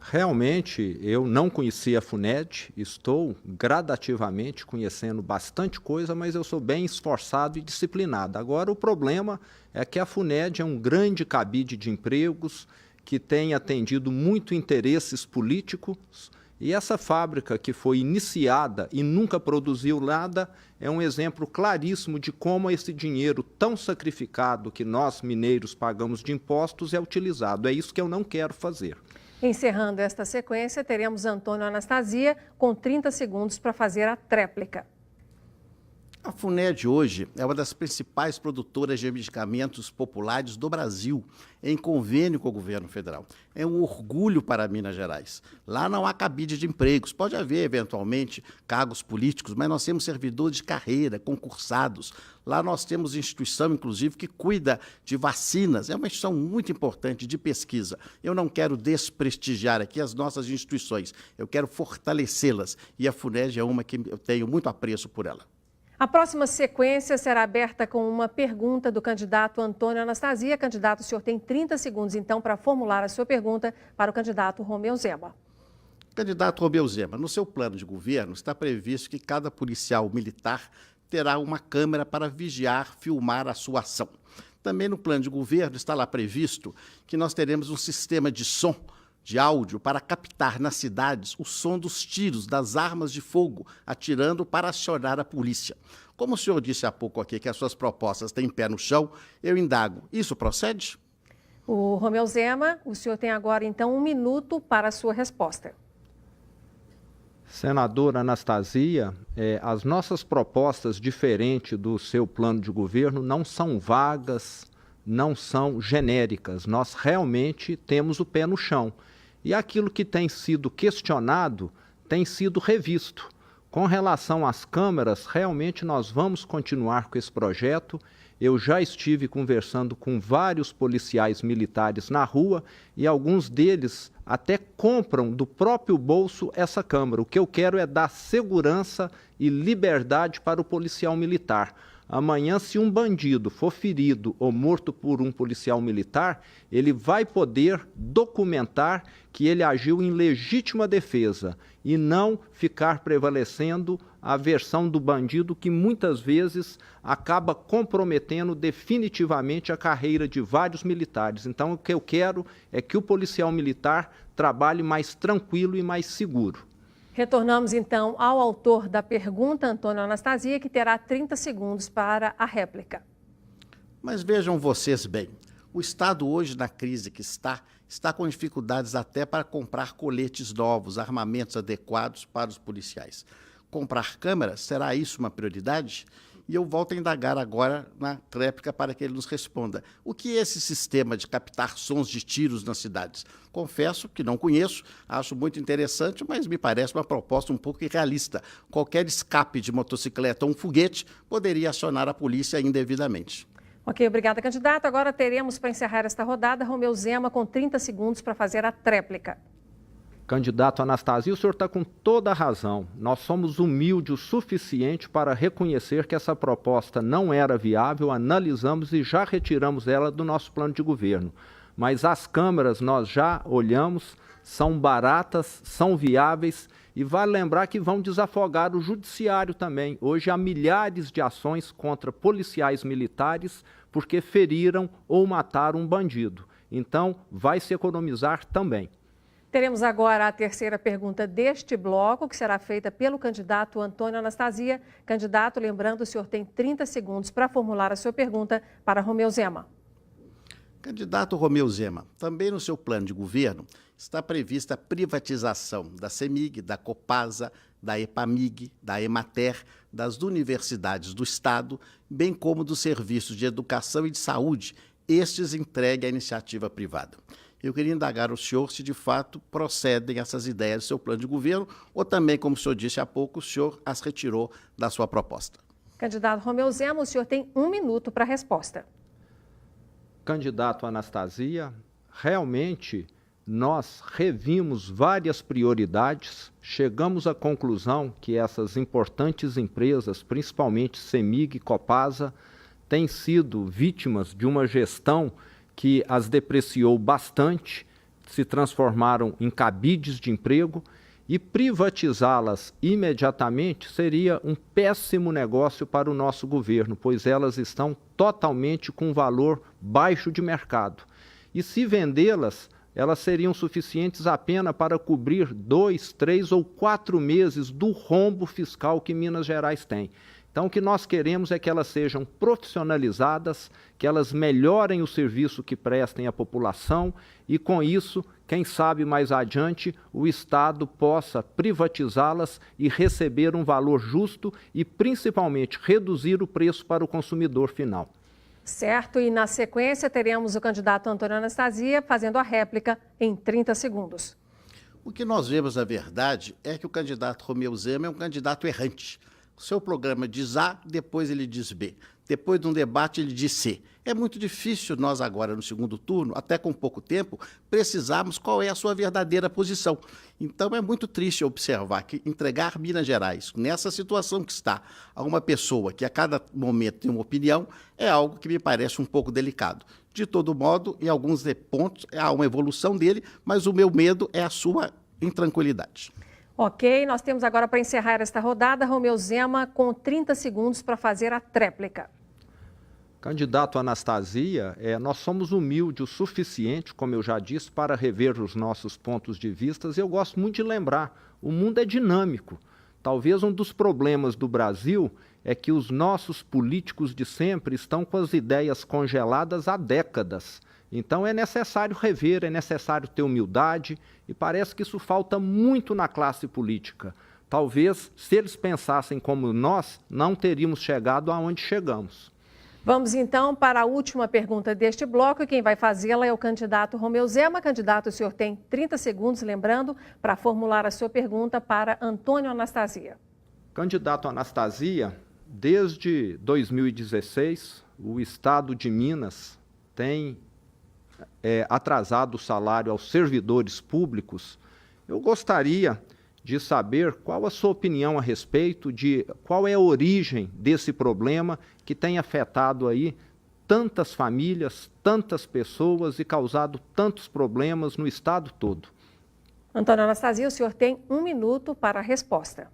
O: Realmente, eu não conhecia a FUNED, estou gradativamente conhecendo bastante coisa, mas eu sou bem esforçado e disciplinado. Agora, o problema é que a FUNED é um grande cabide de empregos, que tem atendido muito interesses políticos, e essa fábrica que foi iniciada e nunca produziu nada é um exemplo claríssimo de como esse dinheiro tão sacrificado que nós mineiros pagamos de impostos é utilizado. É isso que eu não quero fazer.
M: Encerrando esta sequência, teremos Antônio Anastasia com 30 segundos para fazer a tréplica.
N: A FUNED hoje é uma das principais produtoras de medicamentos populares do Brasil, em convênio com o governo federal. É um orgulho para Minas Gerais. Lá não há cabide de empregos. Pode haver, eventualmente, cargos políticos, mas nós temos servidores de carreira, concursados. Lá nós temos instituição, inclusive, que cuida de vacinas. É uma instituição muito importante de pesquisa. Eu não quero desprestigiar aqui as nossas instituições. Eu quero fortalecê-las. E a FUNED é uma que eu tenho muito apreço por ela.
M: A próxima sequência será aberta com uma pergunta do candidato Antônio Anastasia. Candidato, o senhor tem 30 segundos, então, para formular a sua pergunta para o candidato Romeu Zema.
N: Candidato Romeu Zema, no seu plano de governo está previsto que cada policial militar terá uma câmera para vigiar, filmar a sua ação. Também no plano de governo está lá previsto que nós teremos um sistema de som, de áudio, para captar nas cidades o som dos tiros das armas de fogo, atirando para acionar a polícia. Como o senhor disse há pouco aqui que as suas propostas têm pé no chão, eu indago, isso procede?
M: O Romeu Zema, o senhor tem agora, então, 1 minuto para a sua resposta.
O: Senadora Anastasia, as nossas propostas, diferente do seu plano de governo, não são vagas, não são genéricas. Nós realmente temos o pé no chão. E aquilo que tem sido questionado tem sido revisto, Com relação às câmaras, realmente nós vamos continuar com esse projeto. Eu já estive conversando com vários policiais militares na rua e alguns deles até compram do próprio bolso essa câmara. O que eu quero é dar segurança e liberdade para o policial militar. Amanhã, se um bandido for ferido ou morto por um policial militar, ele vai poder documentar que ele agiu em legítima defesa e não ficar prevalecendo a versão do bandido que muitas vezes acaba comprometendo definitivamente a carreira de vários militares. Então, o que eu quero é que o policial militar trabalhe mais tranquilo e mais seguro.
M: Retornamos então ao autor da pergunta, Antônio Anastasia, que terá 30 segundos para a réplica.
N: Mas vejam vocês bem, o Estado hoje, na crise que está com dificuldades até para comprar coletes novos, armamentos adequados para os policiais. Comprar câmeras, será isso uma prioridade? E eu volto a indagar agora na réplica para que ele nos responda. O que é esse sistema de captar sons de tiros nas cidades? Confesso que não conheço, acho muito interessante, mas me parece uma proposta um pouco irrealista. Qualquer escape de motocicleta ou um foguete poderia acionar a polícia indevidamente.
M: Ok, obrigada, candidato. Agora teremos, para encerrar esta rodada, Romeu Zema com 30 segundos para fazer a tréplica.
O: Candidato Anastasia, o senhor está com toda a razão. Nós somos humildes o suficiente para reconhecer que essa proposta não era viável, analisamos e já retiramos ela do nosso plano de governo. Mas as câmaras nós já olhamos, são baratas, são viáveis e vale lembrar que vão desafogar o judiciário também. Hoje há milhares de ações contra policiais militares porque feriram ou mataram um bandido. Então, vai se economizar também.
M: Teremos agora a terceira pergunta deste bloco, que será feita pelo candidato Antônio Anastasia. Candidato, lembrando, o senhor tem 30 segundos para formular a sua pergunta para Romeu Zema.
N: Candidato Romeu Zema, também no seu plano de governo está prevista a privatização da CEMIG, da Copasa, da EPAMIG, da EMATER, das universidades do Estado, bem como dos serviços de educação e de saúde, estes entregue à iniciativa privada. Eu queria indagar o senhor se, de fato, procedem essas ideias do seu plano de governo ou também, como o senhor disse há pouco, o senhor as retirou da sua proposta.
M: Candidato Romeu Zema, o senhor tem 1 minuto para a resposta.
O: Candidato Anastasia, realmente nós revimos várias prioridades, chegamos à conclusão que essas importantes empresas, principalmente CEMIG e Copasa, têm sido vítimas de uma gestão que as depreciou bastante, se transformaram em cabides de emprego e privatizá-las imediatamente seria um péssimo negócio para o nosso governo, pois elas estão totalmente com valor baixo de mercado. E se vendê-las, elas seriam suficientes apenas para cobrir 2, 3 ou 4 meses do rombo fiscal que Minas Gerais tem. Então, o que nós queremos é que elas sejam profissionalizadas, que elas melhorem o serviço que prestem à população e, com isso, quem sabe mais adiante, o Estado possa privatizá-las e receber um valor justo e, principalmente, reduzir o preço para o consumidor final.
M: Certo, e na sequência teremos o candidato Antônio Anastasia fazendo a réplica em 30 segundos.
N: O que nós vemos, na verdade, é que o candidato Romeu Zema é um candidato errante. O seu programa diz A, depois ele diz B. Depois de um debate, ele diz C. É muito difícil nós agora, no segundo turno, até com pouco tempo, precisarmos qual é a sua verdadeira posição. Então, é muito triste observar que entregar Minas Gerais, nessa situação que está, a uma pessoa que a cada momento tem uma opinião, é algo que me parece um pouco delicado. De todo modo, em alguns pontos, há uma evolução dele, mas o meu medo é a sua intranquilidade.
M: Ok, nós temos agora para encerrar esta rodada, Romeu Zema com 30 segundos para fazer a tréplica.
O: Candidato Anastasia, nós somos humildes o suficiente, como eu já disse, para rever os nossos pontos de vista. Eu gosto muito de lembrar, o mundo é dinâmico. Talvez um dos problemas do Brasil é que os nossos políticos de sempre estão com as ideias congeladas há décadas. Então é necessário rever, é necessário ter humildade e parece que isso falta muito na classe política. Talvez, se eles pensassem como nós, não teríamos chegado aonde chegamos.
M: Vamos então para a última pergunta deste bloco e quem vai fazê-la é o candidato Romeu Zema. Candidato, o senhor tem 30 segundos, lembrando, para formular a sua pergunta para Antônio Anastasia.
O: Candidato Anastasia, desde 2016, o Estado de Minas tem atrasado o salário aos servidores públicos. Eu gostaria de saber qual a sua opinião a respeito de qual é a origem desse problema que tem afetado aí tantas famílias, tantas pessoas e causado tantos problemas no estado todo.
M: Antônio Anastasia, o senhor tem 1 minuto para a resposta.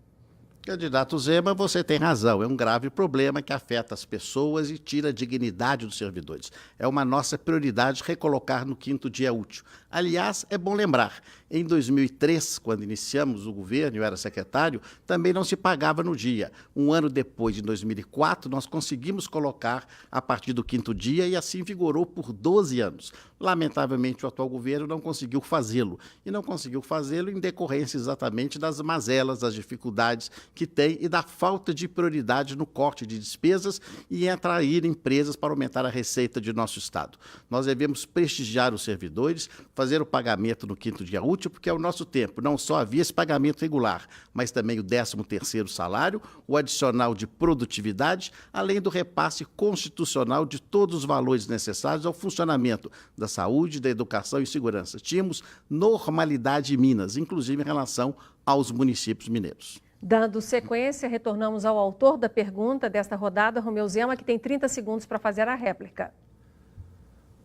N: Candidato Zema, você tem razão, é um grave problema que afeta as pessoas e tira a dignidade dos servidores. É uma nossa prioridade recolocar no 5º dia útil. Aliás, é bom lembrar, em 2003, quando iniciamos o governo, eu era secretário, também não se pagava no dia. Um ano depois, em 2004, nós conseguimos colocar a partir do 5º dia e assim vigorou por 12 anos. Lamentavelmente, o atual governo não conseguiu fazê-lo. E não conseguiu fazê-lo em decorrência exatamente das mazelas, das dificuldades que tem e da falta de prioridade no corte de despesas e em atrair empresas para aumentar a receita de nosso Estado. Nós devemos prestigiar os servidores, fazer o pagamento no 5º dia útil, porque é o nosso tempo. Não só havia esse pagamento regular, mas também o 13º salário, o adicional de produtividade, além do repasse constitucional de todos os valores necessários ao funcionamento da saúde, da educação e segurança. Tínhamos normalidade em Minas, inclusive em relação aos municípios mineiros.
M: Dando sequência, retornamos ao autor da pergunta desta rodada, Romeu Zema, que tem 30 segundos para fazer a réplica.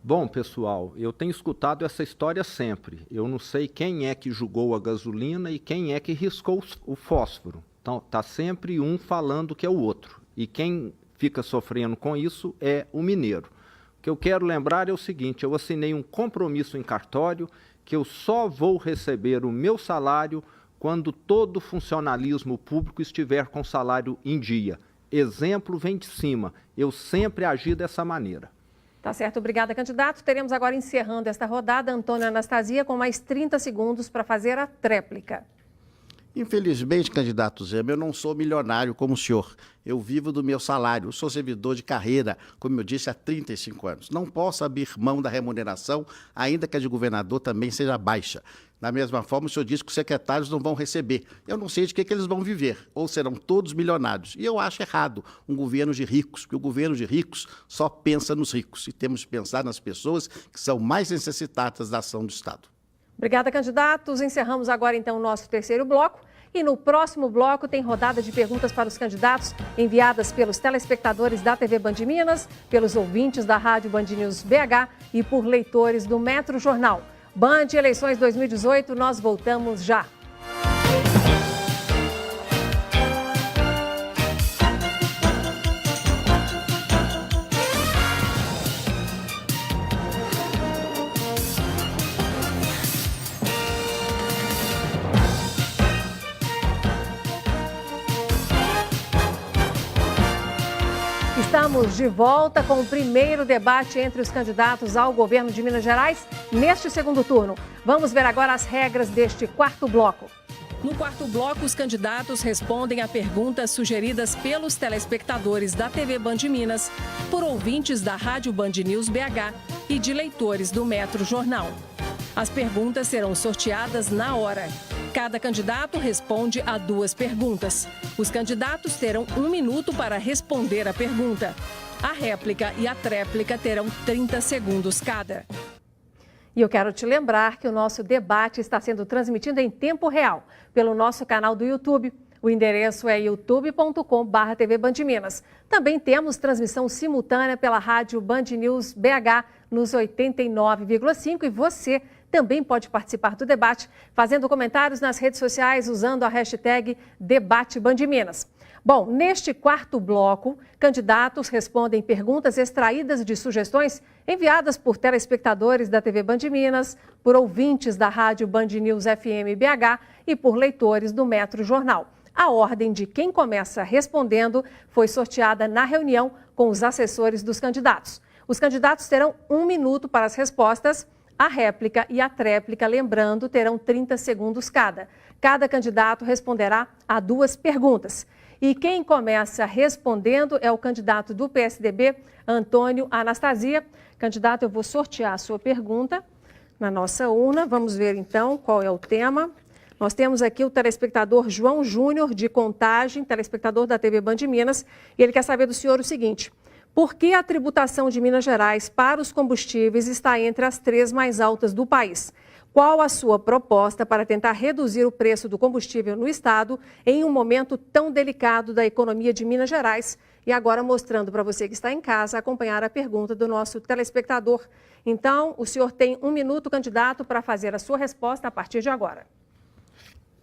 O: Bom, pessoal, eu tenho escutado essa história sempre. Eu não sei quem é que julgou a gasolina e quem é que riscou o fósforo. Então, está sempre um falando que é o outro. E quem fica sofrendo com isso é o mineiro. O que eu quero lembrar é o seguinte, eu assinei um compromisso em cartório que eu só vou receber o meu salário quando todo funcionalismo público estiver com salário em dia. Exemplo vem de cima. Eu sempre agi dessa maneira.
M: Tá certo, obrigada, candidato. Teremos agora, encerrando esta rodada, Antônio Anastasia, com mais 30 segundos para fazer a tréplica.
N: Infelizmente, candidato Zema, eu não sou milionário como o senhor. Eu vivo do meu salário, sou servidor de carreira, como eu disse, há 35 anos. Não posso abrir mão da remuneração, ainda que a de governador também seja baixa. Da mesma forma, o senhor disse que os secretários não vão receber. Eu não sei de que eles vão viver, ou serão todos milionários. E eu acho errado um governo de ricos, porque o governo de ricos só pensa nos ricos. E temos que pensar nas pessoas que são mais necessitadas da ação do Estado.
M: Obrigada, candidatos. Encerramos agora, então, o nosso terceiro bloco. E no próximo bloco tem rodada de perguntas para os candidatos enviadas pelos telespectadores da TV Band Minas, pelos ouvintes da Rádio Band News BH e por leitores do Metro Jornal. Band Eleições 2018, nós voltamos já. Estamos de volta com o primeiro debate entre os candidatos ao governo de Minas Gerais neste segundo turno. Vamos ver agora as regras deste quarto bloco.
P: No quarto bloco, os candidatos respondem a perguntas sugeridas pelos telespectadores da TV Band Minas, por ouvintes da Rádio Band News BH e de leitores do Metro Jornal. As perguntas serão sorteadas na hora. Cada candidato responde a 2 perguntas. Os candidatos terão 1 minuto para responder a pergunta. A réplica e a tréplica terão 30 segundos cada.
M: E eu quero te lembrar que o nosso debate está sendo transmitido em tempo real pelo nosso canal do YouTube. O endereço é youtube.com/tvbandminas. Também temos transmissão simultânea pela rádio Band News BH nos 89,5 e você também pode participar do debate fazendo comentários nas redes sociais usando a hashtag DebateBandMinas. Bom, neste quarto bloco, candidatos respondem perguntas extraídas de sugestões enviadas por telespectadores da TV Band Minas, por ouvintes da rádio Band News FM BH e por leitores do Metro Jornal. A ordem de quem começa respondendo foi sorteada na reunião com os assessores dos candidatos. Os candidatos terão 1 minuto para as respostas. A réplica e a tréplica, lembrando, terão 30 segundos cada. Cada candidato responderá a 2 perguntas. E quem começa respondendo é o candidato do PSDB, Antônio Anastasia. Candidato, eu vou sortear a sua pergunta na nossa urna. Vamos ver, então, qual é o tema. Nós temos aqui o telespectador João Júnior, de Contagem, telespectador da TV Band de Minas, e ele quer saber do senhor o seguinte: por que a tributação de Minas Gerais para os combustíveis está entre as 3 mais altas do país? Qual a sua proposta para tentar reduzir o preço do combustível no estado em um momento tão delicado da economia de Minas Gerais? E agora mostrando para você que está em casa acompanhar a pergunta do nosso telespectador. Então, o senhor tem 1 minuto, candidato, para fazer a sua resposta a partir de agora.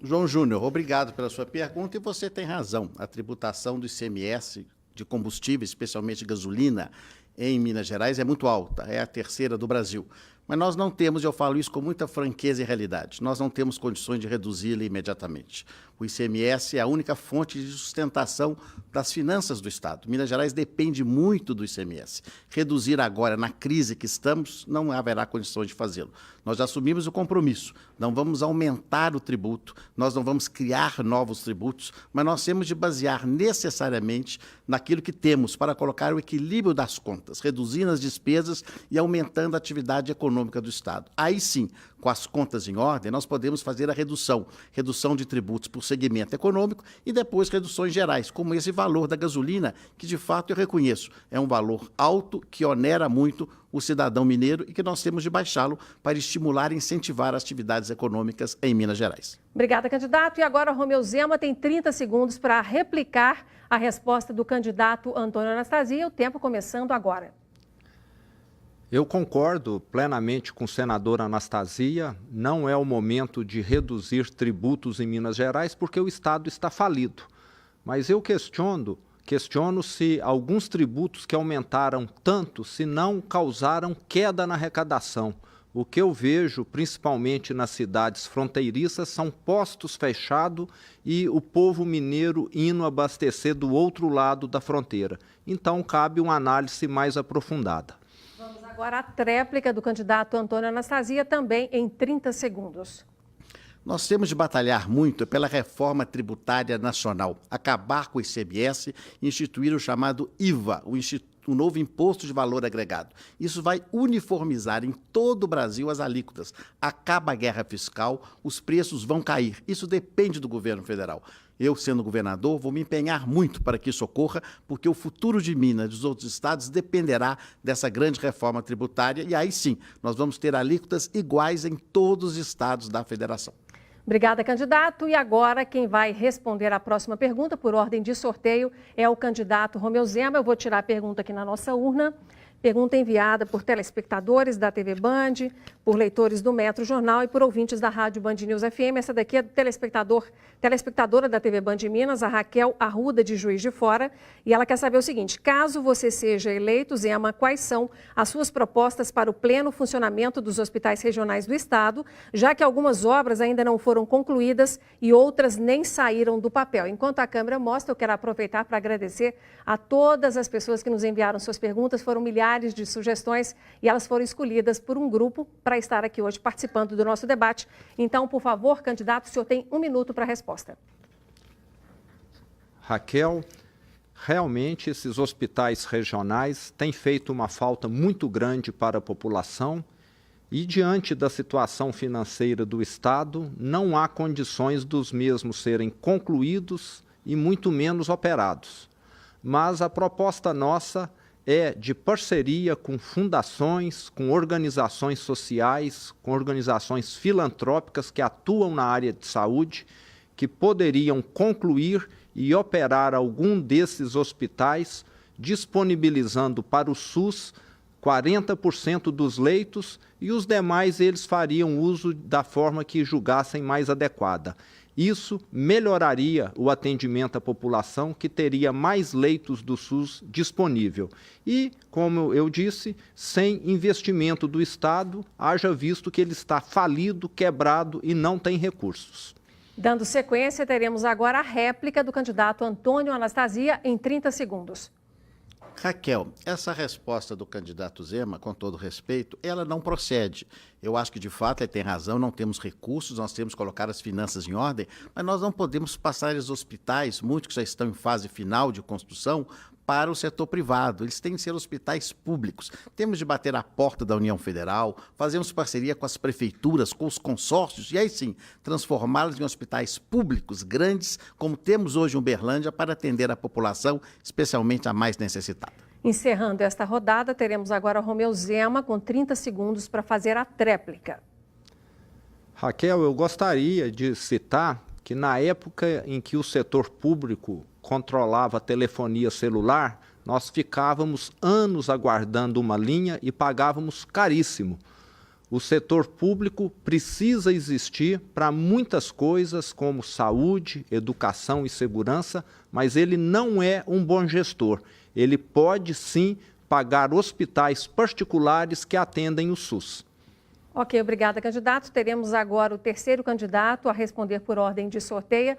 N: João Júnior, obrigado pela sua pergunta e você tem razão. A tributação do ICMS de combustível, especialmente gasolina, em Minas Gerais é muito alta, é a 3ª do Brasil. Mas nós não temos, e eu falo isso com muita franqueza e realidade, nós não temos condições de reduzi-la imediatamente. O ICMS é a única fonte de sustentação das finanças do Estado. Minas Gerais depende muito do ICMS. Reduzir agora, na crise que estamos, não haverá condições de fazê-lo. Nós já assumimos o compromisso, não vamos aumentar o tributo, nós não vamos criar novos tributos, mas nós temos de basear necessariamente naquilo que temos para colocar o equilíbrio das contas, reduzindo as despesas e aumentando a atividade econômica do Estado. Aí sim, com as contas em ordem, nós podemos fazer a redução de tributos por segmento econômico e depois reduções gerais, como esse valor da gasolina, que de fato eu reconheço, é um valor alto que onera muito o cidadão mineiro e que nós temos de baixá-lo para estimular e incentivar as atividades econômicas em Minas Gerais.
M: Obrigada, candidato. E agora o Romeu Zema tem 30 segundos para replicar a resposta do candidato Antônio Anastasia, o tempo começando agora.
O: Eu concordo plenamente com o senador Anastasia, não é o momento de reduzir tributos em Minas Gerais porque o Estado está falido. Mas eu questiono se alguns tributos que aumentaram tanto, se não causaram queda na arrecadação. O que eu vejo, principalmente nas cidades fronteiriças, são postos fechados e o povo mineiro indo abastecer do outro lado da fronteira. Então, cabe uma análise mais aprofundada.
M: Vamos agora à tréplica do candidato Antônio Anastasia, também em 30 segundos.
N: Nós temos de batalhar muito pela reforma tributária nacional, acabar com o ICMS e instituir o chamado IVA, o novo Imposto de Valor Agregado. Isso vai uniformizar em todo o Brasil as alíquotas. Acaba a guerra fiscal, os preços vão cair. Isso depende do governo federal. Eu, sendo governador, vou me empenhar muito para que isso ocorra, porque o futuro de Minas e dos outros estados dependerá dessa grande reforma tributária e aí sim, nós vamos ter alíquotas iguais em todos os estados da federação.
M: Obrigada, candidato. E agora, quem vai responder a próxima pergunta, por ordem de sorteio, é o candidato Romeu Zema. Eu vou tirar a pergunta aqui na nossa urna. Pergunta enviada por telespectadores da TV Band, por leitores do Metro Jornal e por ouvintes da Rádio Band News FM. Essa daqui é do telespectadora da TV Band Minas, a Raquel Arruda, de Juiz de Fora. E ela quer saber o seguinte: caso você seja eleito, Zema, quais são as suas propostas para o pleno funcionamento dos hospitais regionais do Estado, já que algumas obras ainda não foram concluídas e outras nem saíram do papel? Enquanto a câmera mostra, eu quero aproveitar para agradecer a todas as pessoas que nos enviaram suas perguntas. Foram milhares de sugestões e elas foram escolhidas por um grupo para estar aqui hoje participando do nosso debate. Então, por favor, candidato, o senhor tem 1 minuto para a resposta.
O: Raquel, realmente esses hospitais regionais têm feito uma falta muito grande para a população e, diante da situação financeira do Estado, não há condições dos mesmos serem concluídos e muito menos operados. Mas a proposta nossa é de parceria com fundações, com organizações sociais, com organizações filantrópicas que atuam na área de saúde, que poderiam concluir e operar algum desses hospitais, disponibilizando para o SUS 40% dos leitos e os demais eles fariam uso da forma que julgassem mais adequada. Isso melhoraria o atendimento à população, que teria mais leitos do SUS disponível. E, como eu disse, sem investimento do Estado, haja visto que ele está falido, quebrado e não tem recursos.
M: Dando sequência, teremos agora a réplica do candidato Antônio Anastasia em 30 segundos.
N: Raquel, essa resposta do candidato Zema, com todo respeito, ela não procede. Eu acho que, de fato, ele tem razão, não temos recursos, nós temos que colocar as finanças em ordem, mas nós não podemos passar os hospitais, muitos que já estão em fase final de construção, para o setor privado. Eles têm que ser hospitais públicos. Temos de bater a porta da União Federal, fazermos parceria com as prefeituras, com os consórcios, e aí sim, transformá-los em hospitais públicos grandes, como temos hoje em Uberlândia, para atender a população, especialmente a mais necessitada.
M: Encerrando esta rodada, teremos agora Romeu Zema com 30 segundos para fazer a tréplica.
O: Raquel, eu gostaria de citar que na época em que o setor público controlava a telefonia celular, nós ficávamos anos aguardando uma linha e pagávamos caríssimo. O setor público precisa existir para muitas coisas como saúde, educação e segurança, mas ele não é um bom gestor. Ele pode sim pagar hospitais particulares que atendem o SUS.
M: Ok, obrigada, candidato. Teremos agora o terceiro candidato a responder por ordem de sorteio,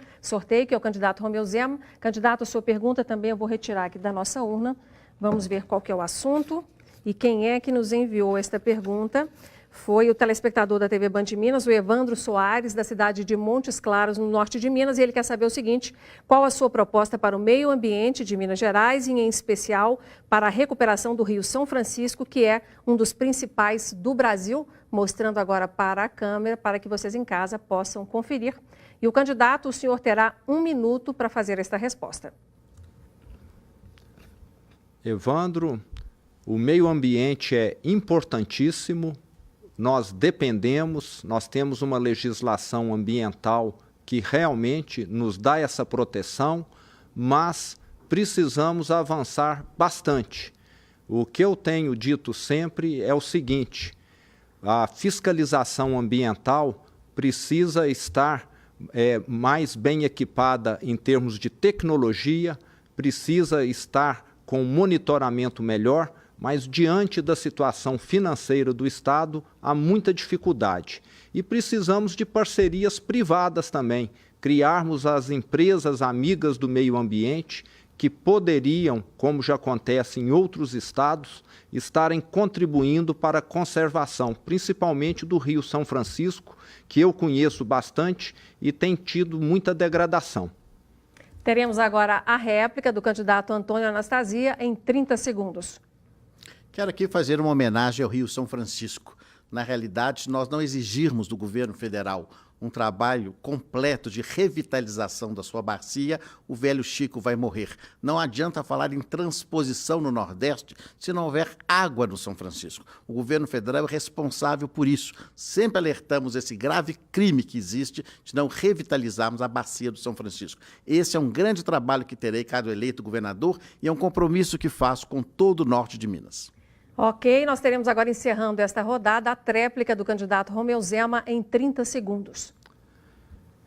M: que é o candidato Romeu Zema. Candidato, a sua pergunta também eu vou retirar aqui da nossa urna. Vamos ver qual que é o assunto e quem é que nos enviou esta pergunta. Foi o telespectador da TV Band de Minas, o Evandro Soares, da cidade de Montes Claros, no norte de Minas, e ele quer saber o seguinte: qual a sua proposta para o meio ambiente de Minas Gerais e, em especial, para a recuperação do Rio São Francisco, que é um dos principais do Brasil, mostrando agora para a câmera, para que vocês em casa possam conferir. E o candidato, o senhor terá 1 minuto para fazer esta resposta.
O: Evandro, o meio ambiente é importantíssimo. Nós temos uma legislação ambiental que realmente nos dá essa proteção, mas precisamos avançar bastante. O que eu tenho dito sempre é o seguinte: a fiscalização ambiental precisa estar mais bem equipada em termos de tecnologia, precisa estar com monitoramento melhor, mas diante da situação financeira do Estado, há muita dificuldade. E precisamos de parcerias privadas também, criarmos as empresas amigas do meio ambiente, que poderiam, como já acontece em outros estados, estarem contribuindo para a conservação, principalmente do Rio São Francisco, que eu conheço bastante e tem tido muita degradação.
M: Teremos agora a réplica do candidato Antônio Anastasia em 30 segundos.
N: Quero aqui fazer uma homenagem ao Rio São Francisco. Na realidade, se nós não exigirmos do governo federal um trabalho completo de revitalização da sua bacia, o velho Chico vai morrer. Não adianta falar em transposição no Nordeste se não houver água no São Francisco. O governo federal é responsável por isso. Sempre alertamos esse grave crime que existe de não revitalizarmos a bacia do São Francisco. Esse é um grande trabalho que terei caso eleito governador e é um compromisso que faço com todo o norte de Minas.
M: Ok, nós teremos agora, encerrando esta rodada, a tréplica do candidato Romeu Zema em 30 segundos.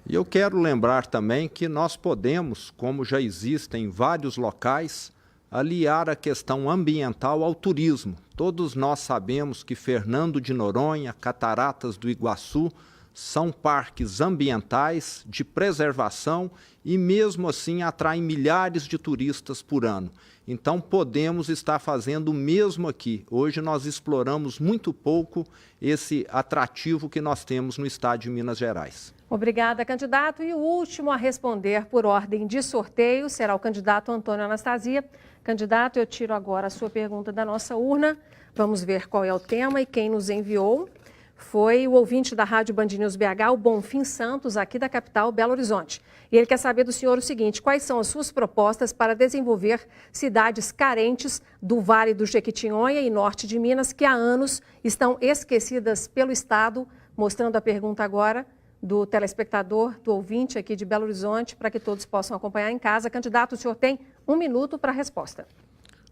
O: E eu quero lembrar também que nós podemos, como já existem em vários locais, aliar a questão ambiental ao turismo. Todos nós sabemos que Fernando de Noronha, Cataratas do Iguaçu, são parques ambientais de preservação e mesmo assim atraem milhares de turistas por ano. Então podemos estar fazendo o mesmo aqui. Hoje nós exploramos muito pouco esse atrativo que nós temos no estado de Minas Gerais.
M: Obrigada, candidato. E o último a responder por ordem de sorteio será o candidato Antônio Anastasia. Candidato, eu tiro agora a sua pergunta da nossa urna. Vamos ver qual é o tema e quem nos enviou. Foi o ouvinte da Rádio Band News BH, o Bonfim Santos, aqui da capital, Belo Horizonte. E ele quer saber do senhor o seguinte: quais são as suas propostas para desenvolver cidades carentes do Vale do Jequitinhonha e norte de Minas, que há anos estão esquecidas pelo Estado? Mostrando a pergunta agora do telespectador, do ouvinte aqui de Belo Horizonte, para que todos possam acompanhar em casa. Candidato, o senhor tem 1 minuto para a resposta.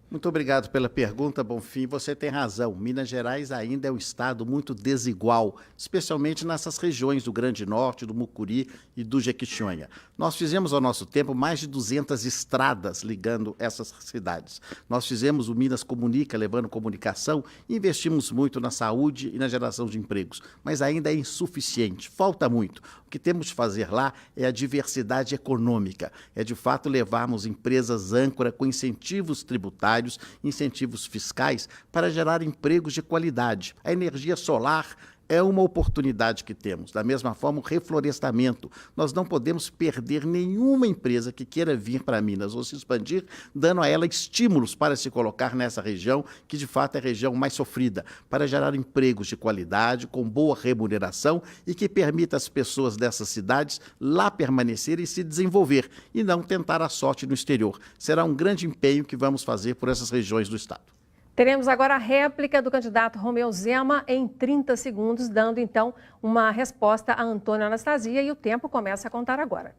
N: Muito obrigado pela pergunta, Bonfim. Você tem razão. Minas Gerais ainda é um estado muito desigual, especialmente nessas regiões do Grande Norte, do Mucuri e do Jequitinhonha. Nós fizemos, ao nosso tempo, mais de 200 estradas ligando essas cidades. Nós fizemos o Minas Comunica, levando comunicação, e investimos muito na saúde e na geração de empregos. Mas ainda é insuficiente, falta muito. O que temos de fazer lá é a diversidade econômica. É, de fato, levarmos empresas âncora com incentivos tributários, incentivos fiscais para gerar empregos de qualidade. A energia solar É uma oportunidade que temos. Da mesma forma, o reflorestamento. Nós não podemos perder nenhuma empresa que queira vir para Minas ou se expandir, dando a ela estímulos para se colocar nessa região, que de fato é a região mais sofrida, para gerar empregos de qualidade, com boa remuneração e que permita às pessoas dessas cidades lá permanecer e se desenvolver, e não tentar a sorte no exterior. Será um grande empenho que vamos fazer por essas regiões do Estado.
M: Teremos agora a réplica do candidato Romeu Zema em 30 segundos, dando então uma resposta a Antônio Anastasia, e o tempo começa a contar agora.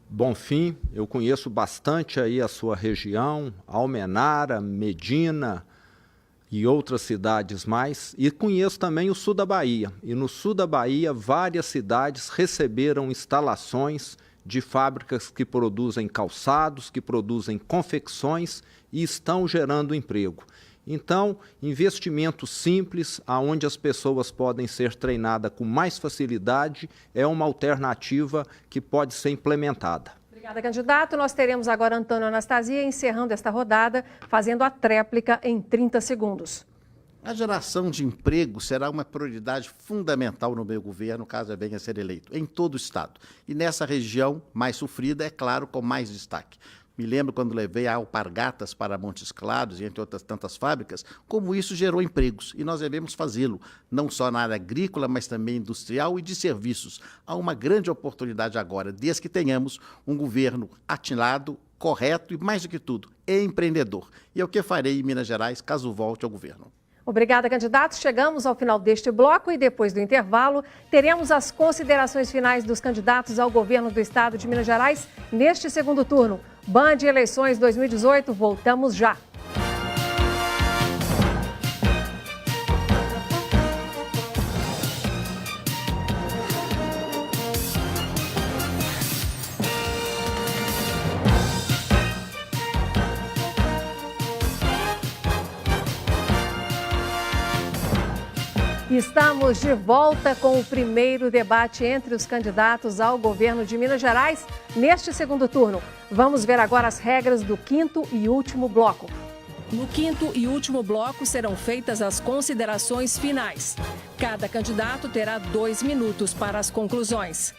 O: Bonfim, eu conheço bastante aí a sua região, Almenara, Medina e outras cidades mais, e conheço também o sul da Bahia. E no sul da Bahia, várias cidades receberam instalações de fábricas que produzem calçados, que produzem confecções e estão gerando emprego. Então, investimento simples, onde as pessoas podem ser treinadas com mais facilidade, é uma alternativa que pode ser implementada.
M: Obrigada, candidato. Nós teremos agora Antônio Anastasia encerrando esta rodada, fazendo a tréplica em 30 segundos.
N: A geração de emprego será uma prioridade fundamental no meu governo, caso eu venha a ser eleito, em todo o Estado. E nessa região mais sofrida, é claro, com mais destaque. Me lembro quando levei a Alpargatas para Montes Claros e entre outras tantas fábricas, como isso gerou empregos. E nós devemos fazê-lo, não só na área agrícola, mas também industrial e de serviços. Há uma grande oportunidade agora, desde que tenhamos um governo atinado, correto e, mais do que tudo, empreendedor. E é o que farei em Minas Gerais, caso volte ao governo.
M: Obrigada, candidatos. Chegamos ao final deste bloco e depois do intervalo teremos as considerações finais dos candidatos ao governo do estado de Minas Gerais neste segundo turno. Band Eleições 2018, voltamos já. Estamos de volta com o primeiro debate entre os candidatos ao governo de Minas Gerais neste segundo turno. Vamos ver agora as regras do quinto e último bloco.
P: No quinto e último bloco serão feitas as considerações finais. Cada candidato terá 2 minutos para as conclusões.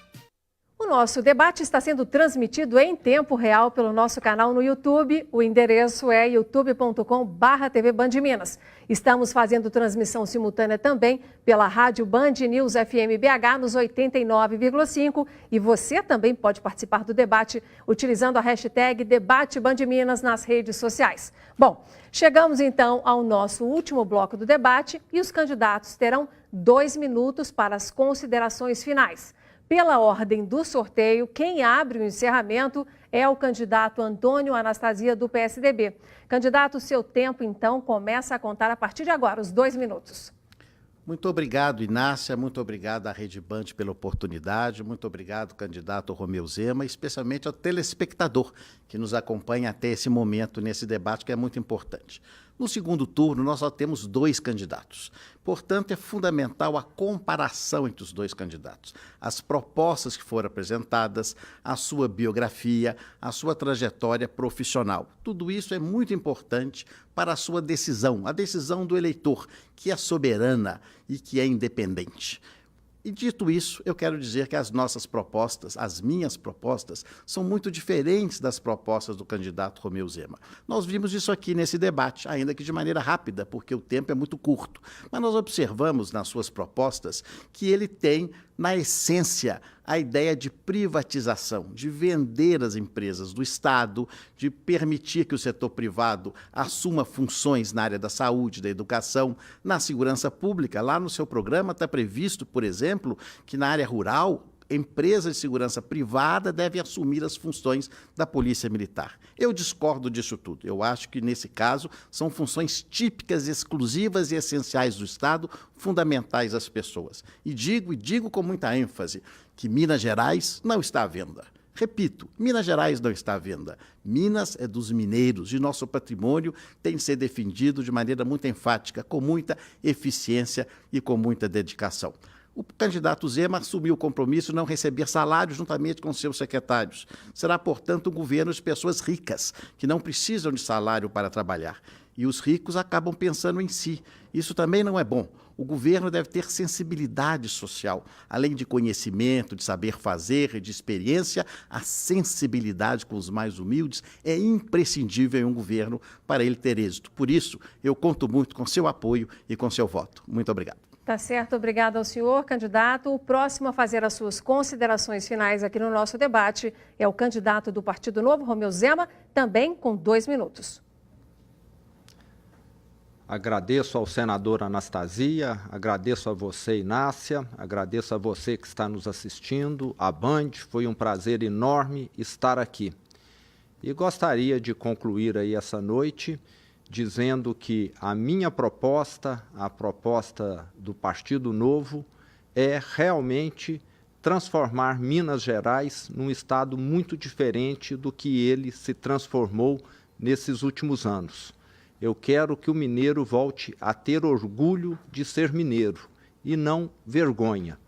M: O nosso debate está sendo transmitido em tempo real pelo nosso canal no YouTube. O endereço é youtube.com/TV Band Minas. Estamos fazendo transmissão simultânea também pela rádio Band News FM BH nos 89,5 e você também pode participar do debate utilizando a hashtag Debate Band Minas nas redes sociais. Bom, chegamos então ao nosso último bloco do debate e os candidatos terão 2 minutos para as considerações finais. Pela ordem do sorteio, quem abre o encerramento é o candidato Antônio Anastasia, do PSDB. Candidato, seu tempo, então, começa a contar a partir de agora, os 2 minutos.
N: Muito obrigado, Inácia, muito obrigado à Rede Band pela oportunidade, muito obrigado, candidato Romeu Zema, especialmente ao telespectador que nos acompanha até esse momento, nesse debate que é muito importante. No segundo turno, nós só temos 2 candidatos. Portanto, é fundamental a comparação entre os 2 candidatos. As propostas que foram apresentadas, a sua biografia, a sua trajetória profissional. Tudo isso é muito importante para a sua decisão, a decisão do eleitor, que é soberana e que é independente. E dito isso, eu quero dizer que as nossas propostas, as minhas propostas, são muito diferentes das propostas do candidato Romeu Zema. Nós vimos isso aqui nesse debate, ainda que de maneira rápida, porque o tempo é muito curto. Mas nós observamos nas suas propostas que ele tem, na essência, a ideia de privatização, de vender as empresas do Estado, de permitir que o setor privado assuma funções na área da saúde, da educação, na segurança pública. Lá no seu programa está previsto, por exemplo, que na área rural, empresas de segurança privada devem assumir as funções da Polícia Militar. Eu discordo disso tudo. Eu acho que, nesse caso, são funções típicas, exclusivas e essenciais do Estado, fundamentais às pessoas. E digo com muita ênfase, que Minas Gerais não está à venda. Repito, Minas Gerais não está à venda. Minas é dos mineiros e nosso patrimônio tem que ser defendido de maneira muito enfática, com muita eficiência e com muita dedicação. O candidato Zema assumiu o compromisso de não receber salário juntamente com seus secretários. Será, portanto, um governo de pessoas ricas, que não precisam de salário para trabalhar. E os ricos acabam pensando em si. Isso também não é bom. O governo deve ter sensibilidade social. Além de conhecimento, de saber fazer e de experiência, a sensibilidade com os mais humildes é imprescindível em um governo para ele ter êxito. Por isso, eu conto muito com seu apoio e com seu voto. Muito obrigado.
M: Tá certo, obrigada ao senhor, candidato. O próximo a fazer as suas considerações finais aqui no nosso debate é o candidato do Partido Novo, Romeu Zema, também com 2 minutos.
O: Agradeço ao senador Anastasia, agradeço a você, Inácia, agradeço a você que está nos assistindo, a Band, foi um prazer enorme estar aqui. E gostaria de concluir aí essa noite dizendo que a minha proposta, a proposta do Partido Novo, é realmente transformar Minas Gerais num estado muito diferente do que ele se transformou nesses últimos anos. Eu quero que o mineiro volte a ter orgulho de ser mineiro e não vergonha.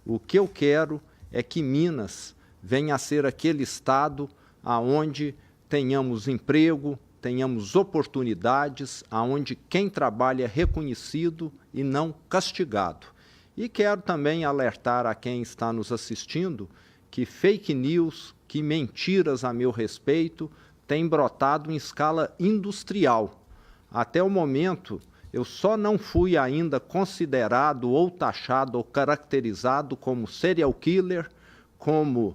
O: O que eu quero é que Minas venha a ser aquele estado aonde tenhamos emprego, tenhamos oportunidades, aonde quem trabalha é reconhecido e não castigado. E quero também alertar a quem está nos assistindo que fake news, que mentiras a meu respeito, têm brotado em escala industrial. Até o momento, eu só não fui ainda considerado ou taxado ou caracterizado como serial killer, como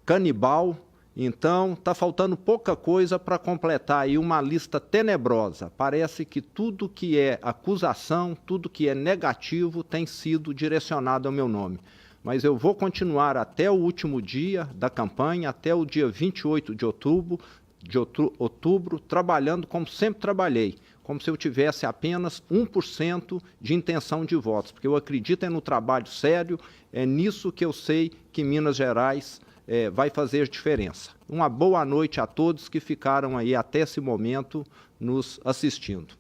O: canibal. Então, está faltando pouca coisa para completar aí uma lista tenebrosa. Parece que tudo que é acusação, tudo que é negativo tem sido direcionado ao meu nome. Mas eu vou continuar até o último dia da campanha, até o dia 28 de outubro, trabalhando como sempre trabalhei, como se eu tivesse apenas 1% de intenção de votos, porque eu acredito no trabalho sério, é nisso que eu sei que Minas Gerais vai fazer diferença. Uma boa noite a todos que ficaram aí até esse momento nos assistindo.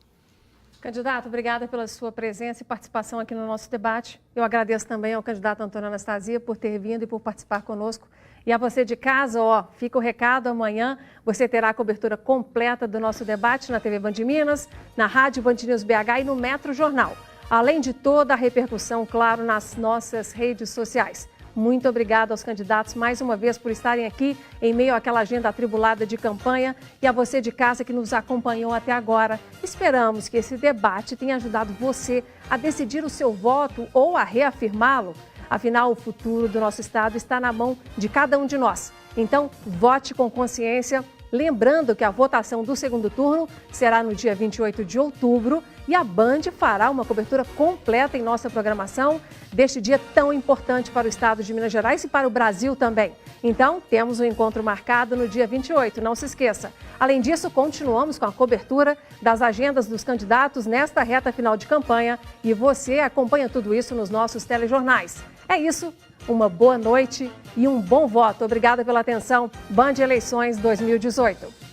M: Candidato, obrigada pela sua presença e participação aqui no nosso debate. Eu agradeço também ao candidato Antônio Anastasia por ter vindo e por participar conosco. E a você de casa, fica o recado, amanhã você terá a cobertura completa do nosso debate na TV Band Minas, na Rádio Band News BH e no Metro Jornal. Além de toda a repercussão, claro, nas nossas redes sociais. Muito obrigada aos candidatos mais uma vez por estarem aqui em meio àquela agenda atribulada de campanha e a você de casa que nos acompanhou até agora. Esperamos que esse debate tenha ajudado você a decidir o seu voto ou a reafirmá-lo. Afinal, o futuro do nosso estado está na mão de cada um de nós. Então, vote com consciência. Lembrando que a votação do segundo turno será no dia 28 de outubro e a Band fará uma cobertura completa em nossa programação deste dia tão importante para o estado de Minas Gerais e para o Brasil também. Então, temos um encontro marcado no dia 28, não se esqueça. Além disso, continuamos com a cobertura das agendas dos candidatos nesta reta final de campanha e você acompanha tudo isso nos nossos telejornais. É isso. Uma boa noite e um bom voto. Obrigada pela atenção. Band Eleições 2018.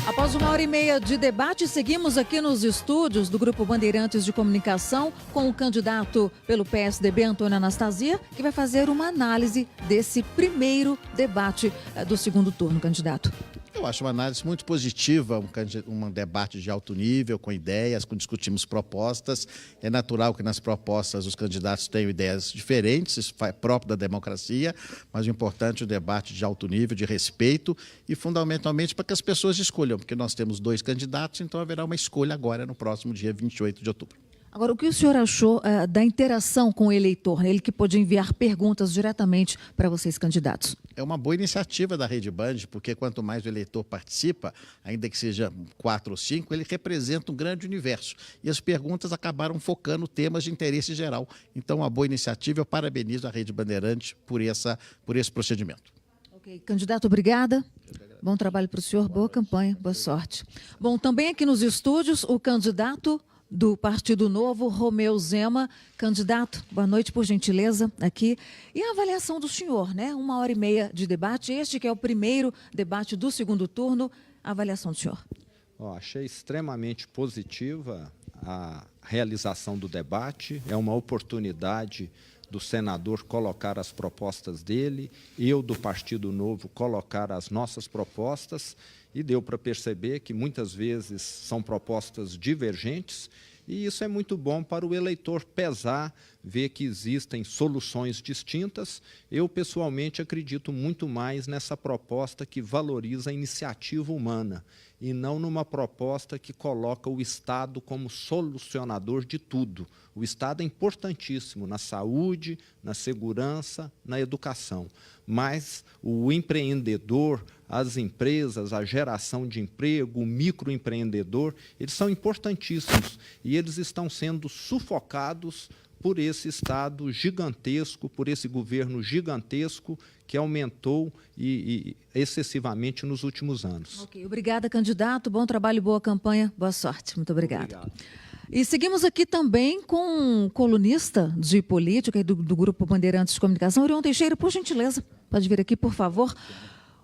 E: Após 1h30 de debate, seguimos aqui nos estúdios do Grupo Bandeirantes de Comunicação com o candidato pelo PSDB, Antônio Anastasia, que vai fazer uma análise desse primeiro debate do segundo turno, candidato.
N: Eu acho uma análise muito positiva, um debate de alto nível, com ideias, discutimos propostas. É natural que nas propostas os candidatos tenham ideias diferentes, isso é próprio da democracia, mas o importante é o debate de alto nível, de respeito e fundamentalmente para que as pessoas escolham, porque nós temos 2 candidatos, então haverá uma escolha agora no próximo dia 28 de outubro.
E: Agora, o que o senhor achou da interação com o eleitor, ele que pôde enviar perguntas diretamente para vocês, candidatos?
N: É uma boa iniciativa da Rede Band, porque quanto mais o eleitor participa, ainda que seja 4 ou 5, ele representa um grande universo. E as perguntas acabaram focando temas de interesse geral. Então, uma boa iniciativa, eu parabenizo a Rede Bandeirantes por esse procedimento.
E: Ok, candidato, obrigada. Bom trabalho para o senhor, boa campanha, boa sorte. Bom, também aqui nos estúdios, o candidato do Partido Novo, Romeu Zema. Candidato, boa noite, por gentileza, aqui. E a avaliação do senhor, né? 1h30 de debate, este que é o primeiro debate do segundo turno. A avaliação do senhor.
O: Achei extremamente positiva a realização do debate. É uma oportunidade do senador colocar as propostas dele, eu do Partido Novo colocar as nossas propostas, e deu para perceber que muitas vezes são propostas divergentes, e isso é muito bom para o eleitor pesar, ver que existem soluções distintas. Eu, pessoalmente, acredito muito mais nessa proposta que valoriza a iniciativa humana e não numa proposta que coloca o Estado como solucionador de tudo. O Estado é importantíssimo na saúde, na segurança, na educação, mas o empreendedor, as empresas, a geração de emprego, o microempreendedor, eles são importantíssimos e eles estão sendo sufocados por esse Estado gigantesco, por esse governo gigantesco que aumentou excessivamente nos últimos anos.
E: Ok, obrigada, candidato. Bom trabalho, boa campanha, boa sorte. Muito obrigada. Obrigado. E seguimos aqui também com um colunista de política do Grupo Bandeirantes de Comunicação, Orion Teixeira, por gentileza. Pode vir aqui, por favor.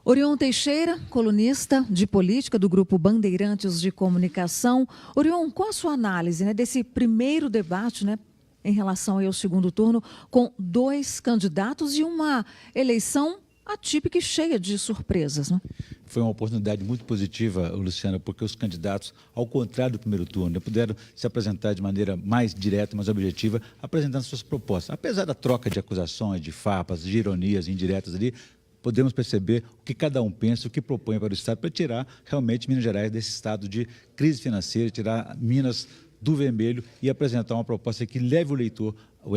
E: Orion Teixeira, colunista de política do Grupo Bandeirantes de Comunicação. Orion, qual a sua análise, né, desse primeiro debate, né, em relação ao segundo turno, com 2 candidatos e uma eleição atípica e cheia de surpresas, né?
L: Foi uma oportunidade muito positiva, Luciana, porque os candidatos, ao contrário do primeiro turno, puderam se apresentar de maneira mais direta, mais objetiva, apresentando suas propostas. Apesar da troca de acusações, de farpas, de ironias indiretas ali, podemos perceber o que cada um pensa, o que propõe para o Estado, para tirar realmente Minas Gerais desse estado de crise financeira, tirar Minas do vermelho e apresentar uma proposta que leve o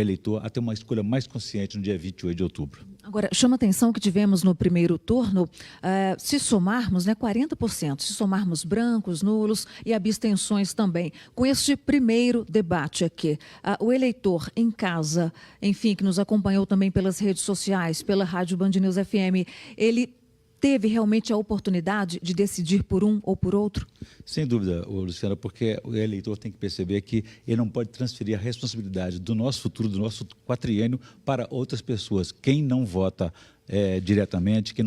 L: eleitor a ter uma escolha mais consciente no dia 28 de outubro.
E: Agora, chama a atenção que tivemos no primeiro turno, se somarmos, né, 40%, se somarmos brancos, nulos e abstenções também. Com este primeiro debate aqui, o eleitor em casa, enfim, que nos acompanhou também pelas redes sociais, pela Rádio Band News FM, ele teve realmente a oportunidade de decidir por um ou por outro?
L: Sem dúvida, Luciana, porque o eleitor tem que perceber que ele não pode transferir a responsabilidade do nosso futuro, do nosso quatriênio, para outras pessoas. Quem não vota diretamente, quem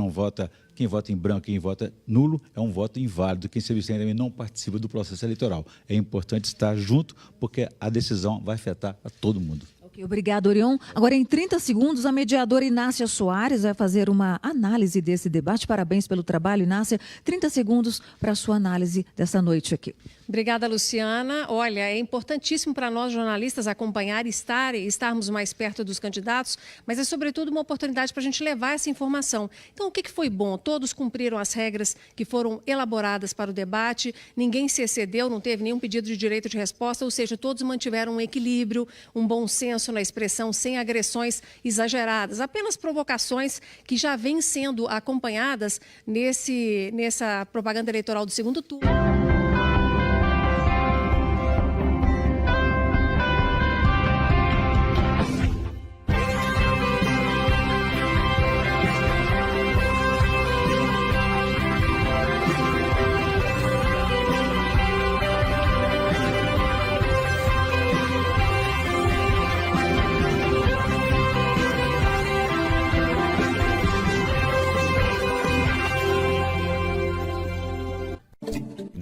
L: vota em branco, quem vota nulo, é um voto inválido. Quem se abstém também não participa do processo eleitoral. É importante estar junto, porque a decisão vai afetar a todo mundo.
E: Obrigada, Orion. Agora, em 30 segundos, a mediadora Inácia Soares vai fazer uma análise desse debate. Parabéns pelo trabalho, Inácia. 30 segundos para a sua análise dessa noite aqui.
P: Obrigada, Luciana. Olha, é importantíssimo para nós jornalistas acompanhar e estarmos mais perto dos candidatos, mas é sobretudo uma oportunidade para a gente levar essa informação. Então, o que foi bom? Todos cumpriram as regras que foram elaboradas para o debate, ninguém se excedeu, não teve nenhum pedido de direito de resposta, ou seja, todos mantiveram um equilíbrio, um bom senso na expressão, sem agressões exageradas, apenas provocações que já vêm sendo acompanhadas nessa propaganda eleitoral do segundo turno.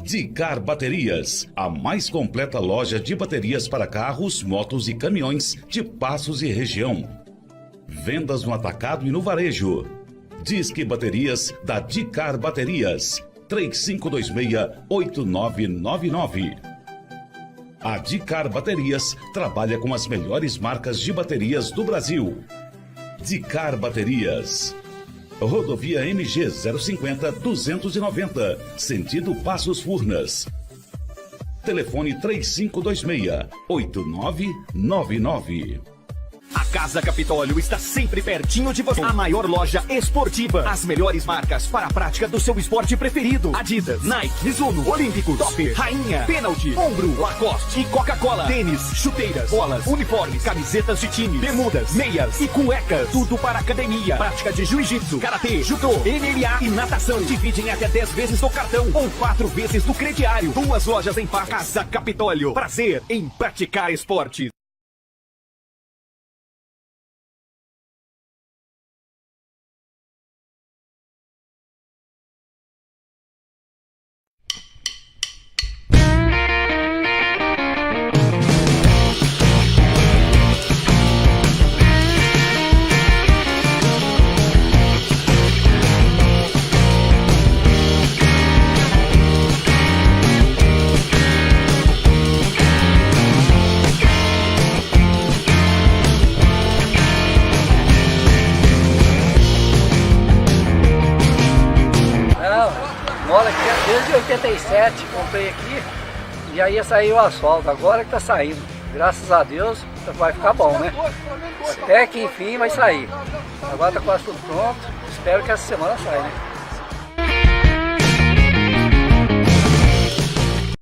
A: Dicar Baterias, a mais completa loja de baterias para carros, motos e caminhões de Passos e região. Vendas no atacado e no varejo. Disque Baterias da Dicar Baterias, 3526-8999. A Dicar Baterias trabalha com as melhores marcas de baterias do Brasil. Dicar Baterias. Rodovia MG 050-290, sentido Passos Furnas. Telefone 3526-8999.
B: A Casa Capitólio está sempre pertinho de você. A maior loja esportiva. As melhores marcas para a prática do seu esporte preferido. Adidas, Nike, Mizuno, Olímpico, Topper, Rainha, Penalty, Ombro, Lacoste e Coca-Cola. Tênis, chuteiras, bolas, uniformes, camisetas de time, bermudas, meias e cuecas. Tudo para academia. Prática de jiu-jitsu, karatê, judô, MMA e natação. Dividem até 10 vezes no cartão ou 4 vezes no crediário. 2 lojas em par. Casa Capitólio. Prazer em praticar esporte.
C: Moro aqui desde 87, comprei aqui e aí ia sair o asfalto, agora que tá saindo. Graças a Deus vai ficar bom, né? Até que enfim vai sair. Agora tá quase tudo pronto, espero que essa semana saia, né?